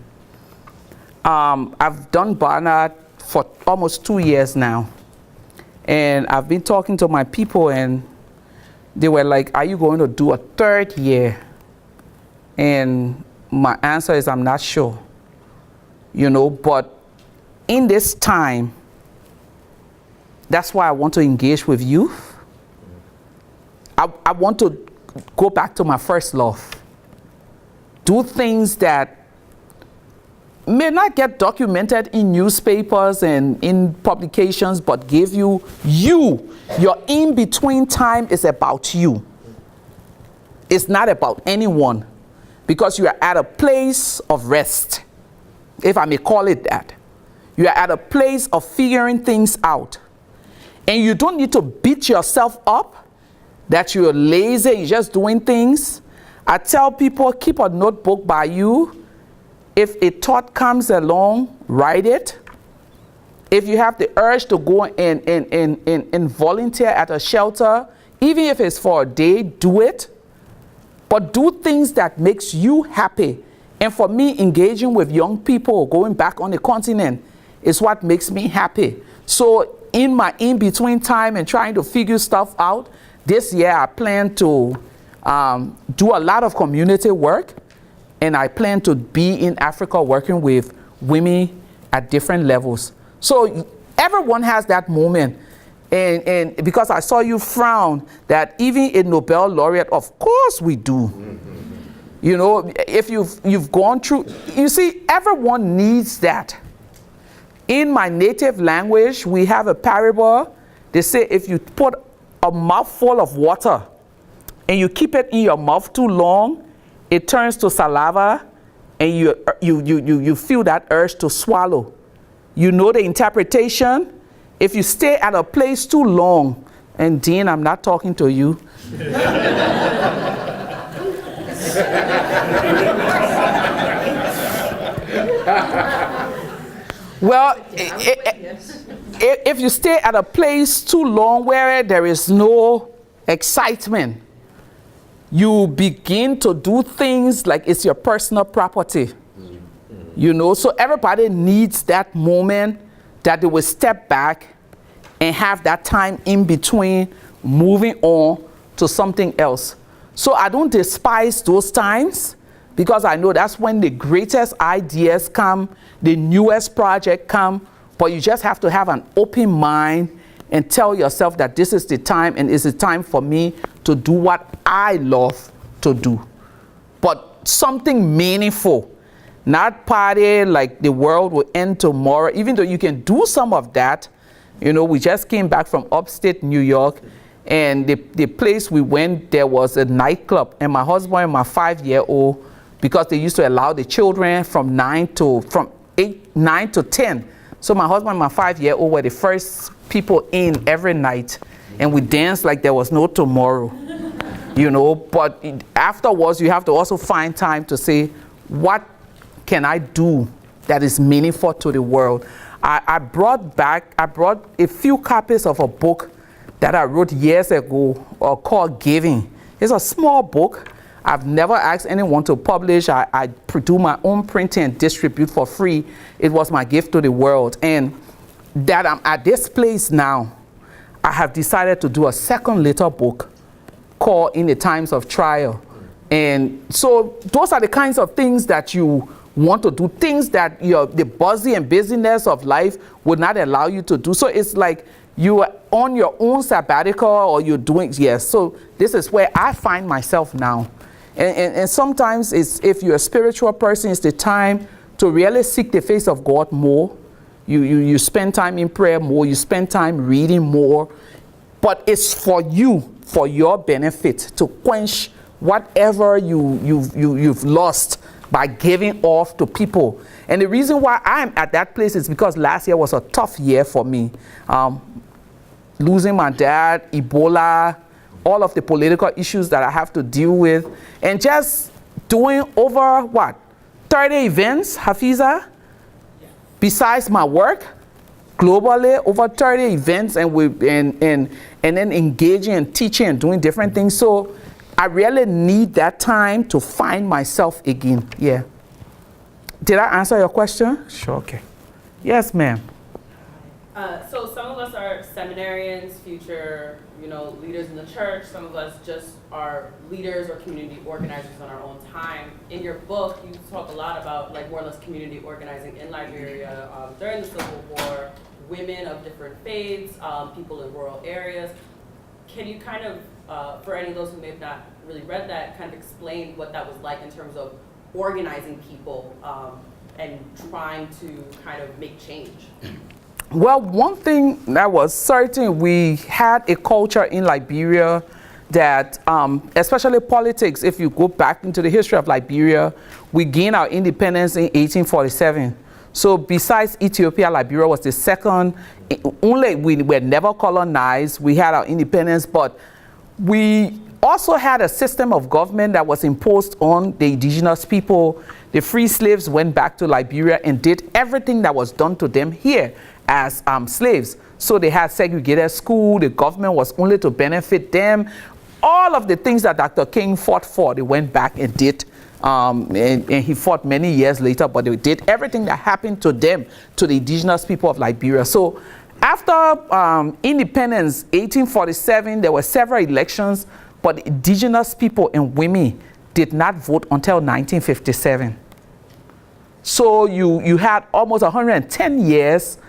Speaker 4: I've done Barnard for almost 2 years now. And I've been talking to my people, and they were like, are you going to do a 3rd year? And my answer is, I'm not sure. You know, but in this time, that's why I want to engage with youth. I want to go back to my first love. Do things that may not get documented in newspapers and in publications, but give you. Your in-between time is about you. It's not about anyone, because you are at a place of rest, if I may call it that. You are at a place of figuring things out. And you don't need to beat yourself up that you're lazy, you're just doing things. I tell people, keep a notebook by you. If a thought comes along, write it. If you have the urge to go and volunteer at a shelter, even if it's for a day, do it. But do things that makes you happy. And for me, engaging with young people, going back on the continent, is what makes me happy. So in my in-between time and trying to figure stuff out, this year I plan to do a lot of community work, and I plan to be in Africa working with women at different levels. So everyone has that moment. And because I saw you frown, that even a Nobel laureate, of course we do. You know, if you've gone through, you see, everyone needs that. In my native language, we have a parable. They say if you put a mouthful of water and you keep it in your mouth too long, it turns to saliva, and you feel that urge to swallow. You know the interpretation. If you stay at a place too long, and Dean, I'm not talking to you. Well, if you stay at a place too long where there is no excitement, you begin to do things like it's your personal property. You know, so everybody needs that moment that they will step back and have that time in between moving on to something else. So I don't despise those times, because I know that's when the greatest ideas come, the newest project come, but you just have to have an open mind and tell yourself that this is the time, and it's the time for me to do what I love to do. But something meaningful, not party like the world will end tomorrow, even though you can do some of that. You know, we just came back from upstate New York, and the place we went, there was a nightclub, and my husband and my 5-year-old, because they used to allow the children from 9 to 10. So my husband and my 5-year-old were the first people in every night, and we danced like there was no tomorrow. you know, but afterwards you have to also find time to say, what can I do that is meaningful to the world? I brought a few copies of a book that I wrote years ago called Giving. It's a small book. I've never asked anyone to publish. I do my own printing and distribute for free. It was my gift to the world. And that I'm at this place now, I have decided to do a second little book called In the Times of Trial. And so those are the kinds of things that you want to do, things that the busy and busyness of life would not allow you to do. So it's like you are on your own sabbatical, or you're doing, yes. So this is where I find myself now. And sometimes it's, if you're a spiritual person, it's the time to really seek the face of God more. You spend time in prayer more, you spend time reading more, but it's for you, for your benefit, to quench whatever you've lost by giving off to people. And the reason why I'm at that place is because last year was a tough year for me. Losing my dad, Ebola, all of the political issues that I have to deal with, and just doing over, 30 events, Hafiza? Besides my work, globally, over 30 events, and then engaging and teaching and doing different things. So I really need that time to find myself again. Yeah. Did I answer your question? Sure, okay. Yes, ma'am.
Speaker 6: So some of us are seminarians, future, leaders in the church. Some of us just are leaders or community organizers on our own time. In your book, you talk a lot about more or less community organizing in Liberia during the Civil War, women of different faiths, people in rural areas. Can you kind of, for any of those who may have not really read that, kind of explain what that was like in terms of organizing people and trying to kind of make change?
Speaker 4: Well, one thing that was certain, we had a culture in Liberia that, especially politics, if you go back into the history of Liberia, we gained our independence in 1847. So besides Ethiopia, Liberia was the second, only we were never colonized, we had our independence, but we also had a system of government that was imposed on the indigenous people. The free slaves went back to Liberia and did everything that was done to them here as slaves. So they had segregated school, the government was only to benefit them. All of the things that Dr. King fought for, they went back and did. And he fought many years later, but they did everything that happened to them, to the indigenous people of Liberia. So after independence, 1847, there were several elections, but the indigenous people and women did not vote until 1957. So you had almost 110 years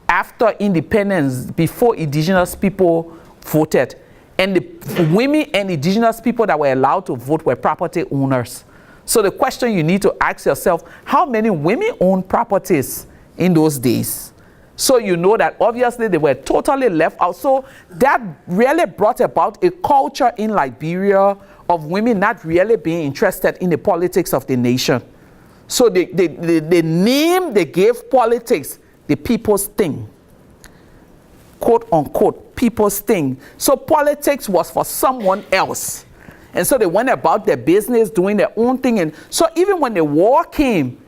Speaker 4: after independence before indigenous people voted. And the women and indigenous people that were allowed to vote were property owners. So the question you need to ask yourself, how many women owned properties in those days? So you know that obviously they were totally left out. So that really brought about a culture in Liberia of women not really being interested in the politics of the nation. So the name they gave politics, the people's thing. Quote unquote, people's thing. So politics was for someone else. And so they went about their business, doing their own thing. And so even when the war came,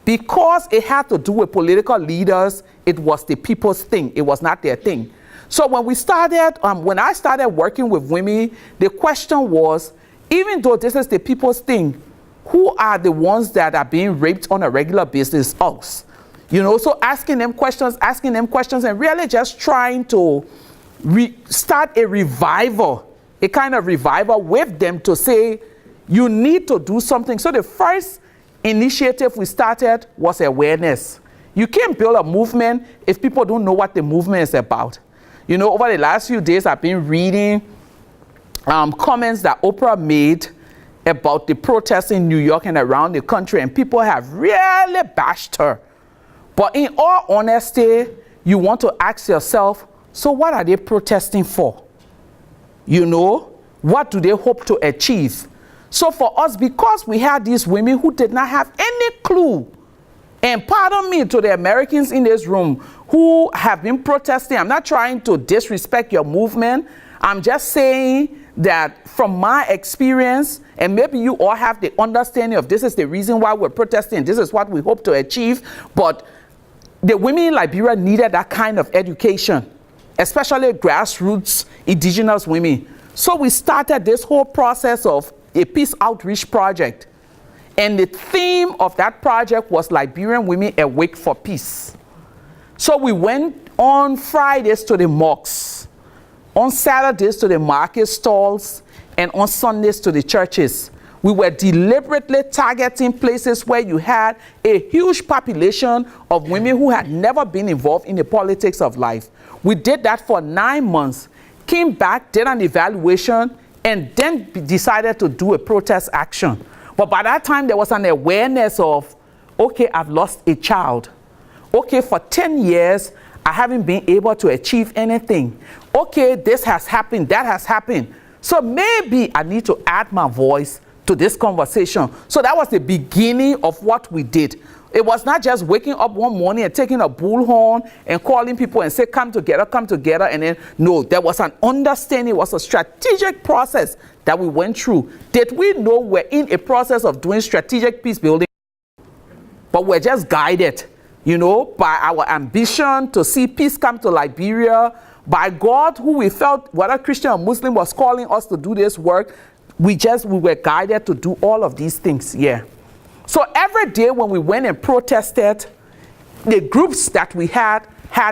Speaker 4: because it had to do with political leaders, it was the people's thing. It was not their thing. So when we started, when I started working with women, the question was, even though this is the people's thing, who are the ones that are being raped on a regular basis? Us. So asking them questions, and really just trying to start a revival, a kind of revival with them to say, you need to do something. So the first initiative we started was awareness. You can't build a movement if people don't know what the movement is about. Over the last few days, I've been reading comments that Oprah made about the protests in New York and around the country, and people have really bashed her. But in all honesty, you want to ask yourself, so what are they protesting for? What do they hope to achieve? So for us, because we had these women who did not have any clue, and pardon me to the Americans in this room who have been protesting, I'm not trying to disrespect your movement. I'm just saying that from my experience, and maybe you all have the understanding of this is the reason why we're protesting, this is what we hope to achieve, but the women in Liberia needed that kind of education, especially grassroots indigenous women. So we started this whole process of a peace outreach project. And the theme of that project was Liberian Women Awake for Peace. So we went on Fridays to the mosques, on Saturdays to the market stalls, and on Sundays to the churches. We were deliberately targeting places where you had a huge population of women who had never been involved in the politics of life. We did that for 9 months, came back, did an evaluation, and then decided to do a protest action. But by that time, there was an awareness of, okay, I've lost a child. Okay, for 10 years, I haven't been able to achieve anything. Okay, this has happened, that has happened. So maybe I need to add my voice to this conversation. So that was the beginning of what we did. It was not just waking up one morning and taking a bullhorn and calling people and say, come together, and then, no, there was an understanding, it was a strategic process that we went through. Did we know we're in a process of doing strategic peace building? But we're just guided, you know, by our ambition to see peace come to Liberia, by God, who we felt, whether Christian or Muslim, was calling us to do this work. We were guided to do all of these things, yeah. So every day when we went and protested, the groups that we had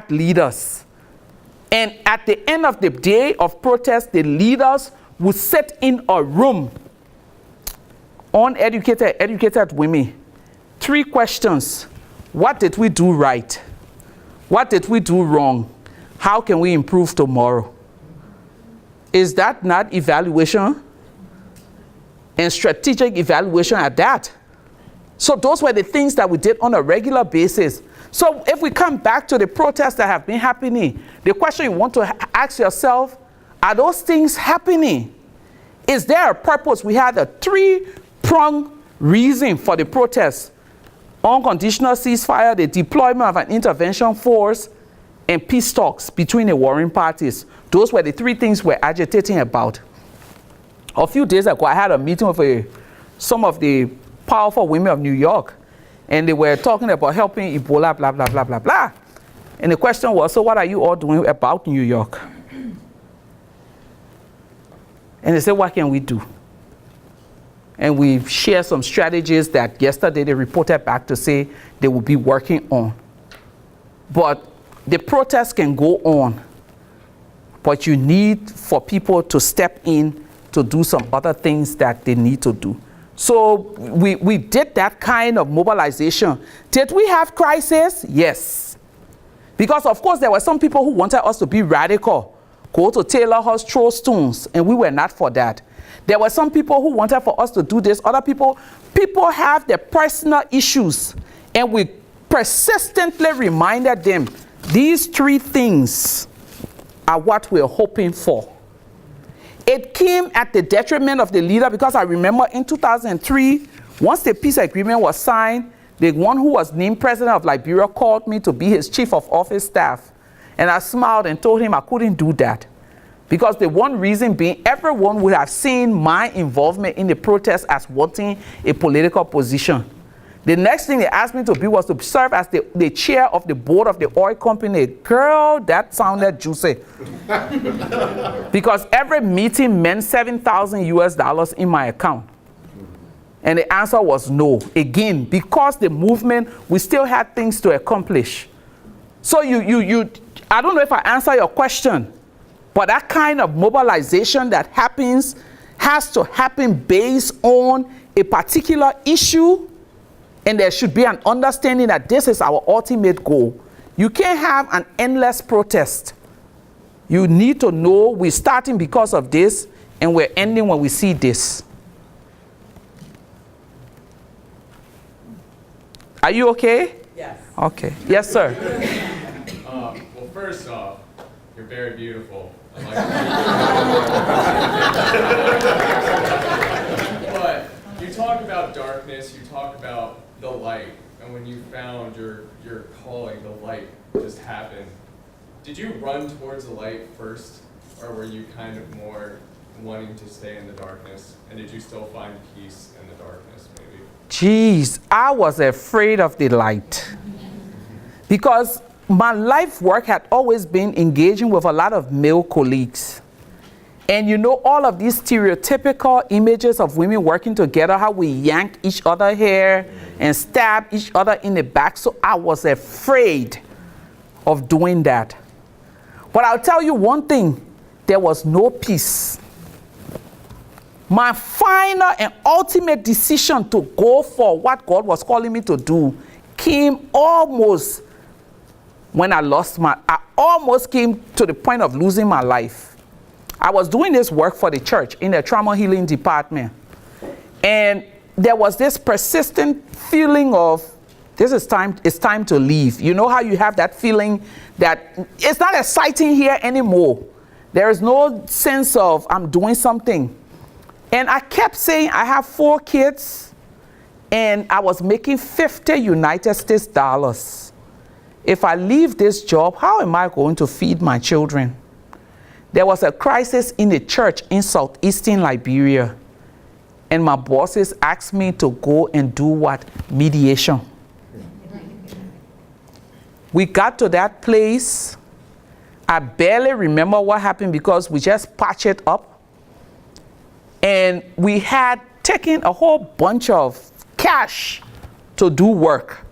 Speaker 4: leaders. And at the end of the day of protest, the leaders would sit in a room, uneducated, educated women. 3 questions. What did we do right? What did we do wrong? How can we improve tomorrow? Is that not evaluation? And strategic evaluation at that. So those were the things that we did on a regular basis. So if we come back to the protests that have been happening, the question you want to ask yourself, are those things happening? Is there a purpose? We had a 3-pronged reason for the protests: unconditional ceasefire, the deployment of an intervention force, and peace talks between the warring parties. Those were the 3 things we're agitating about. A few days ago, I had a meeting with some of the powerful women of New York, and they were talking about helping Ebola, blah, blah, blah, blah, blah. And the question was, so what are you all doing about New York? And they said, what can we do? And we shared some strategies that yesterday they reported back to say they will be working on. But the protests can go on, but you need for people to step in to do some other things that they need to do. So we did that kind of mobilization. Did we have crisis? Yes. Because of course there were some people who wanted us to be radical, go to Taylor House, throw stones, and we were not for that. There were some people who wanted for us to do this. Other people have their personal issues, and we persistently reminded them, these 3 things are what we're hoping for. It came at the detriment of the leader, because I remember in 2003, once the peace agreement was signed, the one who was named president of Liberia called me to be his chief of office staff. And I smiled and told him I couldn't do that. Because the one reason being, everyone would have seen my involvement in the protest as wanting a political position. The next thing they asked me to be was to serve as the chair of the board of the oil company. Girl, that sounded juicy. Because every meeting meant $7,000 in my account. And the answer was no. Again, because the movement, we still had things to accomplish. So I don't know if I answer your question, but that kind of mobilization that happens has to happen based on a particular issue. And there should be an understanding that this is our ultimate goal. You can't have an endless protest. You need to know we're starting because of this, and we're ending when we see this. Are you okay?
Speaker 6: Yes.
Speaker 4: Okay. Yes, sir.
Speaker 7: Well, first off, you're very beautiful. I like But you talk about darkness, you talk about the light, and when you found your calling, the light just happened. Did you run towards the light first? or were you kind of more wanting to stay in the darkness? And did you still find peace in the darkness, maybe?
Speaker 4: Jeez, I was afraid of the light. Because my life work had always been engaging with a lot of male colleagues. And you know, all of these stereotypical images of women working together, how we yank each other hair and stab each other in the back. So I was afraid of doing that. But I'll tell you one thing, there was no peace. My final and ultimate decision to go for what God was calling me to do came almost when I almost came to the point of losing my life. I was doing this work for the church in the trauma healing department. And there was this persistent feeling of, it's time to leave. You know how you have that feeling that it's not exciting here anymore. There is no sense of I'm doing something. And I kept saying I have 4 kids and I was making $50 United States dollars. If I leave this job, how am I going to feed my children? There was a crisis in the church in southeastern Liberia, and my bosses asked me to go and do what? Mediation. We got to that place. I barely remember what happened because we just patched it up. And we had taken a whole bunch of cash to do work.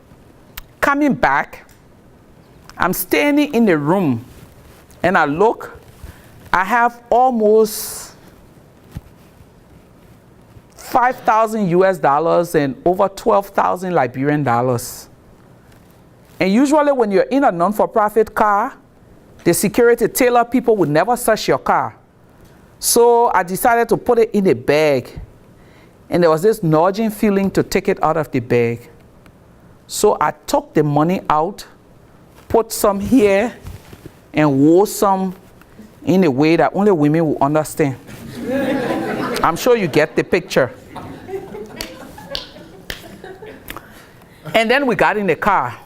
Speaker 4: Coming back, I'm standing in the room and I look, I have almost 5,000 US dollars and over 12,000 Liberian dollars. And usually when you're in a non-for-profit car, the security tailor people would never search your car. So I decided to put it in a bag. And there was this nagging feeling to take it out of the bag. So I took the money out, put some here, and wore some in a way that only women will understand. I'm sure you get the picture. And then we got in the car.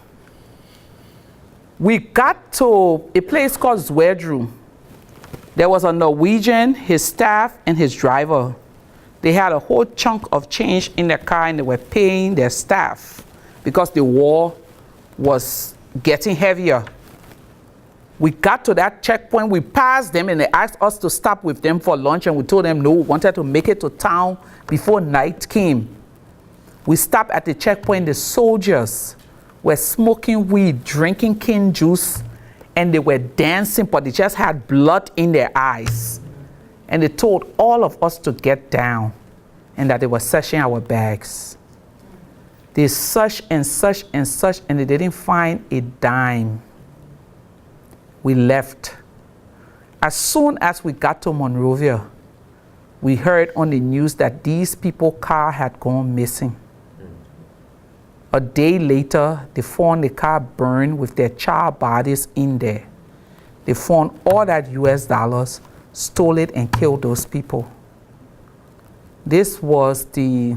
Speaker 4: We got to a place called Zwedru. There was a Norwegian, his staff, and his driver. They had a whole chunk of change in their car and they were paying their staff because the war was getting heavier. We got to that checkpoint, we passed them and they asked us to stop with them for lunch and we told them no, we wanted to make it to town before night came. We stopped at the checkpoint, the soldiers were smoking weed, drinking cane juice, and they were dancing, but they just had blood in their eyes. And they told all of us to get down and that they were searching our bags. They searched and searched and searched and they didn't find a dime. We left. As soon as we got to Monrovia, we heard on the news that these people's car had gone missing. A day later, they found the car burned with their child bodies in there. They found all that US dollars, stole it, and killed those people. This was the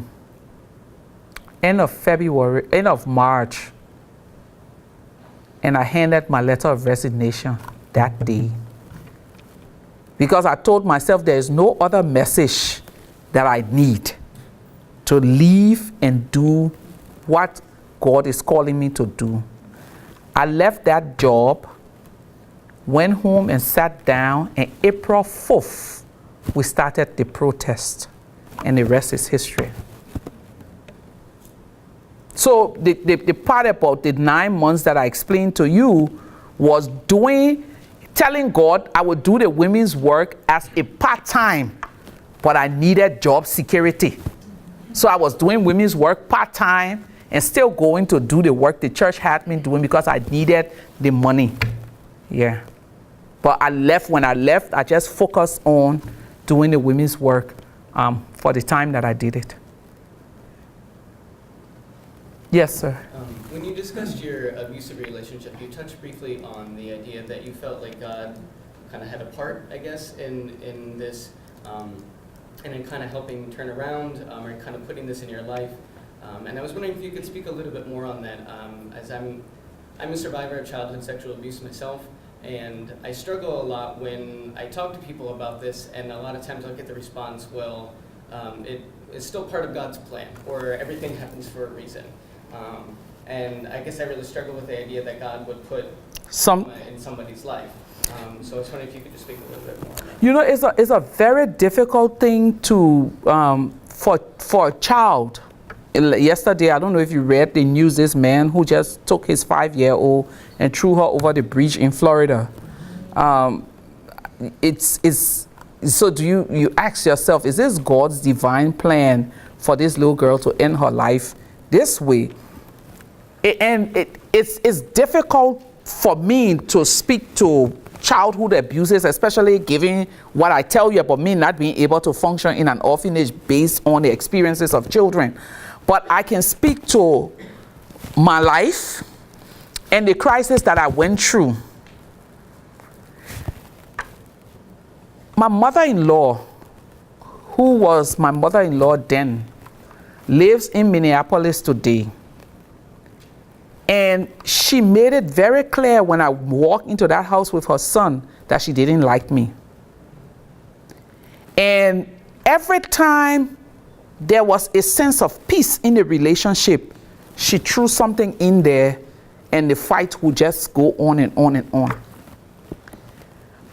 Speaker 4: end of March. And I handed my letter of resignation that day. Because I told myself there is no other message that I need to leave and do what God is calling me to do. I left that job, went home and sat down, and April 4th, we started the protest, and the rest is history. So the part about the 9 months that I explained to you was telling God I would do the women's work as a part-time, but I needed job security. So I was doing women's work part-time and still going to do the work the church had me doing because I needed the money. Yeah. But when I left, I just focused on doing the women's work for the time that I did it. Yes, sir.
Speaker 8: When you discussed your abusive relationship, you touched briefly on the idea that you felt like God kind of had a part, I guess, in this, and in kind of helping turn around or kind of putting this in your life. And I was wondering if you could speak a little bit more on that, as I'm a survivor of childhood sexual abuse myself, And I struggle a lot when I talk to people about this, and a lot of times I'll get the response, well, it's still part of God's plan, or everything happens for a reason. And I guess I really struggle with the idea that God would put in somebody's life. So I was wondering if you could just speak a little bit more on that.
Speaker 4: You know, it's a very difficult thing to for a child. Yesterday, I don't know if you read the news, this man who just took his 5-year-old and threw her over the bridge in Florida. So do you ask yourself, is this God's divine plan for this little girl to end her life this way? It's difficult for me to speak to childhood abuses, especially given what I tell you about me not being able to function in an orphanage based on the experiences of children. But I can speak to my life and the crisis that I went through. My mother-in-law, who was my mother-in-law then, lives in Minneapolis today. And she made it very clear when I walked into that house with her son that she didn't like me. And every time there was a sense of peace in the relationship, she threw something in there and the fight would just go on and on and on.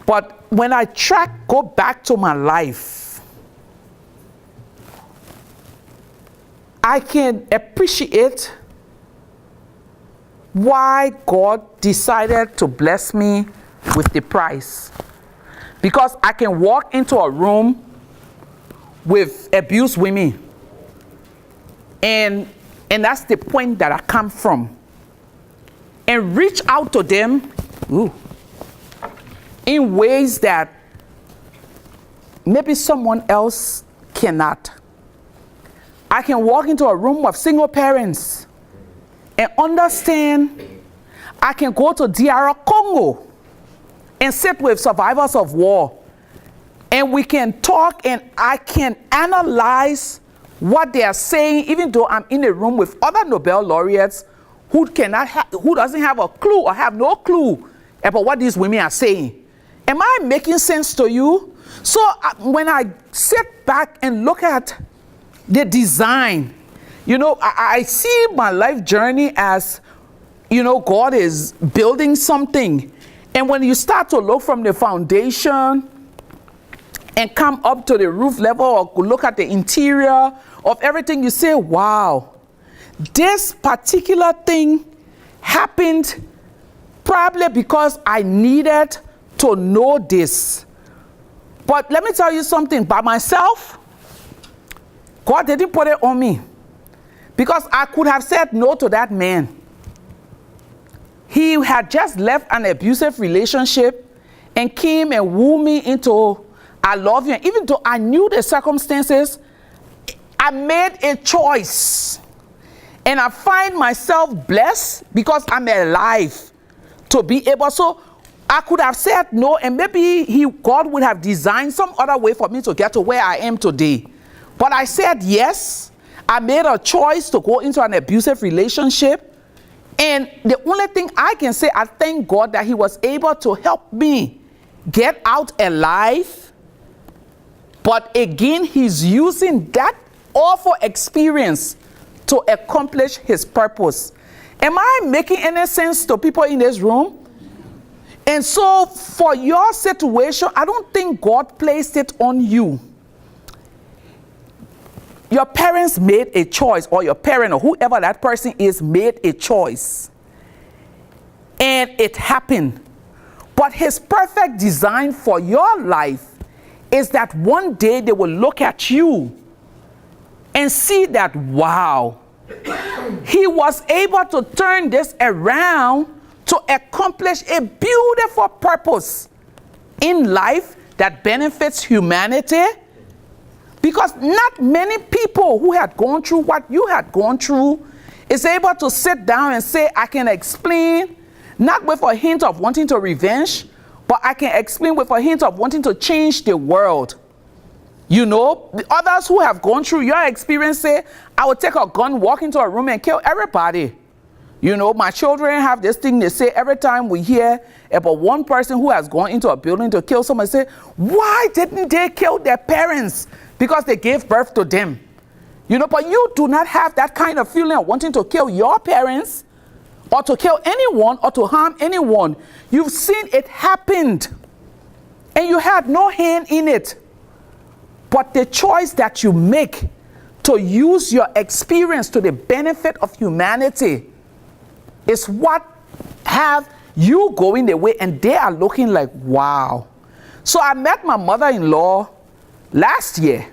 Speaker 4: But when I go back to my life, I can appreciate why God decided to bless me with the prize. Because I can walk into a room with abused women, and that's the point that I come from, and reach out to them in ways that maybe someone else cannot. I can walk into a room of single parents and understand. I can go to DR Congo and sit with survivors of war, and we can talk, and I can analyze what they are saying, even though I'm in a room with other Nobel laureates who doesn't have a clue or have no clue about what these women are saying. Am I making sense to you? So when I sit back and look at the design, you know, I see my life journey as, you know, God is building something. And when you start to look from the foundation and come up to the roof level or look at the interior of everything, you say, wow, this particular thing happened probably because I needed to know this. But let me tell you something, by myself, God didn't put it on me, because I could have said no to that man. He had just left an abusive relationship and came and wooed me into, I love you. And even though I knew the circumstances, I made a choice. And I find myself blessed because I'm alive to be able. So I could have said no, and maybe God would have designed some other way for me to get to where I am today. But I said yes. I made a choice to go into an abusive relationship. And the only thing I can say, I thank God that He was able to help me get out alive. But again, He's using that awful experience to accomplish His purpose. Am I making any sense to people in this room? And so for your situation, I don't think God placed it on you. Your parents made a choice, or your parent or whoever that person is made a choice. And it happened. But His perfect design for your life is that one day they will look at you and see that, wow, he was able to turn this around to accomplish a beautiful purpose in life that benefits humanity. Because not many people who had gone through what you had gone through is able to sit down and say, I can explain, not with a hint of wanting to revenge, but I can explain with a hint of wanting to change the world. You know, the others who have gone through your experience say, I would take a gun, walk into a room and kill everybody. You know, my children have this thing they say every time we hear about one person who has gone into a building to kill someone, say, why didn't they kill their parents? Because they gave birth to them. You know, but you do not have that kind of feeling of wanting to kill your parents or to kill anyone or to harm anyone. You've seen it happened and you had no hand in it. But the choice that you make to use your experience to the benefit of humanity is what have you going the way, and they are looking like, wow. So I met my mother-in-law last year.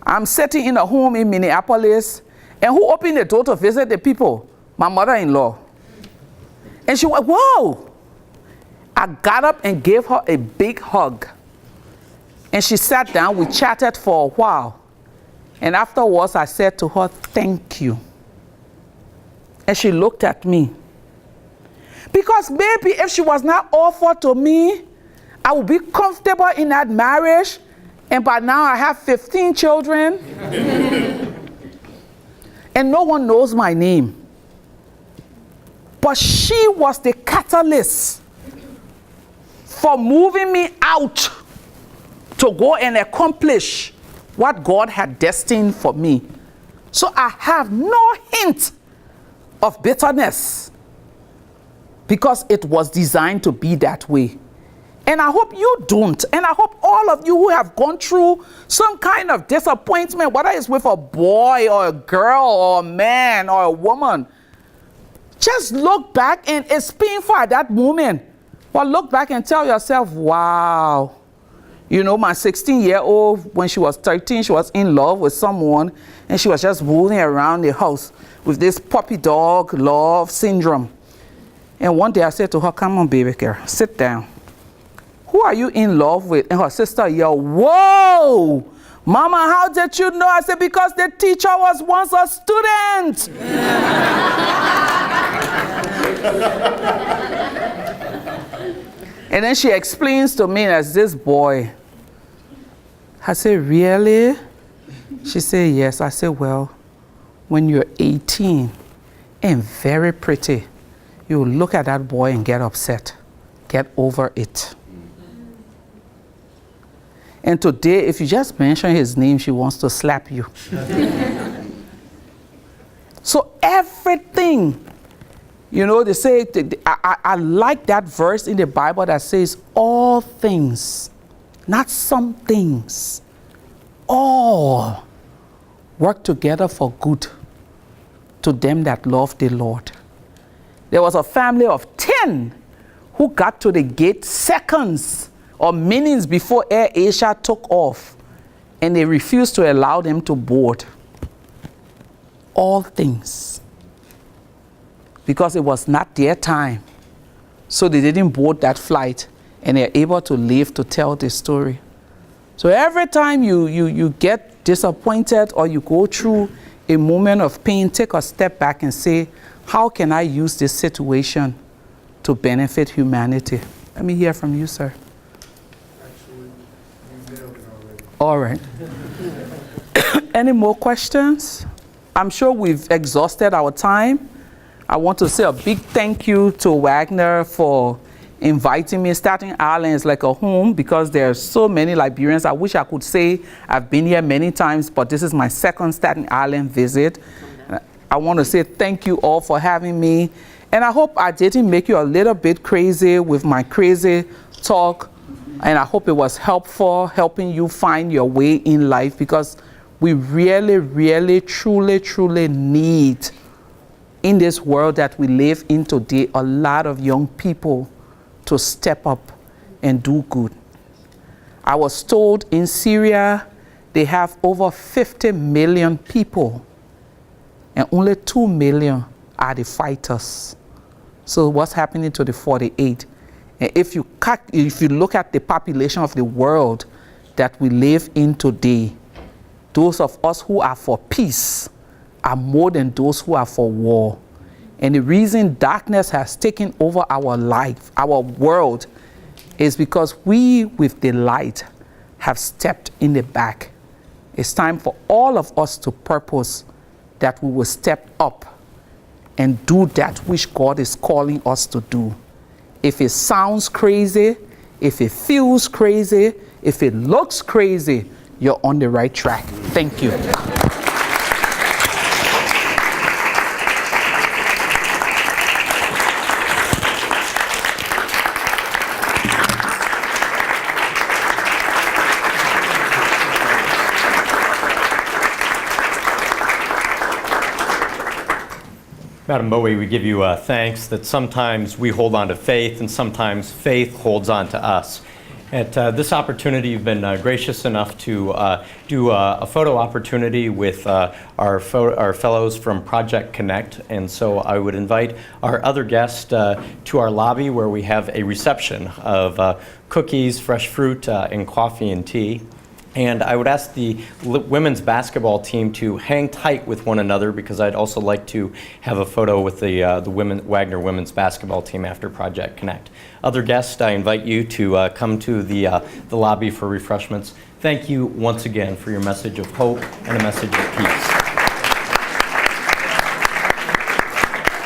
Speaker 4: I'm sitting in a home in Minneapolis, and who opened the door to visit the people? My mother-in-law. And she went, whoa. I got up and gave her a big hug. And she sat down, we chatted for a while. And afterwards I said to her, thank you. And she looked at me. Because maybe if she was not offered to me, I would be comfortable in that marriage. And by now I have 15 children. And no one knows my name. But she was the catalyst for moving me out to go and accomplish what God had destined for me. So I have no hint of bitterness because it was designed to be that way. And I hope you don't. And I hope all of you who have gone through some kind of disappointment, whether it's with a boy or a girl or a man or a woman, just look back, and it's painful at that moment. But look back and tell yourself, wow. You know, my 16-year-old, when she was 13, she was in love with someone, and she was just moving around the house with this puppy dog love syndrome. And one day I said to her, come on, baby girl, sit down. Who are you in love with? And her sister yelled, whoa, Mama, how did you know? I said, because the teacher was once a student. And then she explains to me as this boy. I said, really? She said, yes. I said, well, when you're 18 and very pretty, you look at that boy and get upset. Get over it. And today, if you just mention his name, she wants to slap you. So everything, you know, they say, I like that verse in the Bible that says, all things, not some things, all work together for good to them that love the Lord. There was a family of 10 who got to the gate seconds or minutes before Air Asia took off, and they refused to allow them to board. All things. Because it was not their time. So they didn't board that flight, and they're able to live to tell the story. So every time you get disappointed or you go through a moment of pain, take a step back and say, how can I use this situation to benefit humanity? Let me hear from you, sir.
Speaker 3: Actually, you nailed it already.
Speaker 4: All right. Any more questions? I'm sure we've exhausted our time. I want to say a big thank you to Wagner for inviting me. Staten Island is like a home because there are so many Liberians. I wish I could say I've been here many times, but this is my second Staten Island visit. I want to say thank you all for having me. And I hope I didn't make you a little bit crazy with my crazy talk. And I hope it was helpful, helping you find your way in life, because we really, really, truly, truly need, in this world that we live in today, a lot of young people to step up and do good. I was told in Syria they have over 50 million people, and only 2 million are the fighters. So what's happening to the 48? And if you look at the population of the world that we live in today, those of us who are for peace are more than those who are for war. And the reason darkness has taken over our life, our world, is because we, with the light, have stepped in the back. It's time for all of us to purpose that we will step up and do that which God is calling us to do. If it sounds crazy, if it feels crazy, if it looks crazy, you're on the right track. Thank you.
Speaker 1: Madam Gbowee, we give you thanks that sometimes we hold on to faith and sometimes faith holds on to us. At this opportunity, you've been gracious enough to do a photo opportunity with our fellows from Project Connect, and so I would invite our other guests to our lobby where we have a reception of cookies, fresh fruit, and coffee and tea. And I would ask the women's basketball team to hang tight with one another because I'd also like to have a photo with the Wagner women's basketball team after Project Connect. Other guests, I invite you to come to the lobby for refreshments. Thank you once again for your message of hope and a message of peace.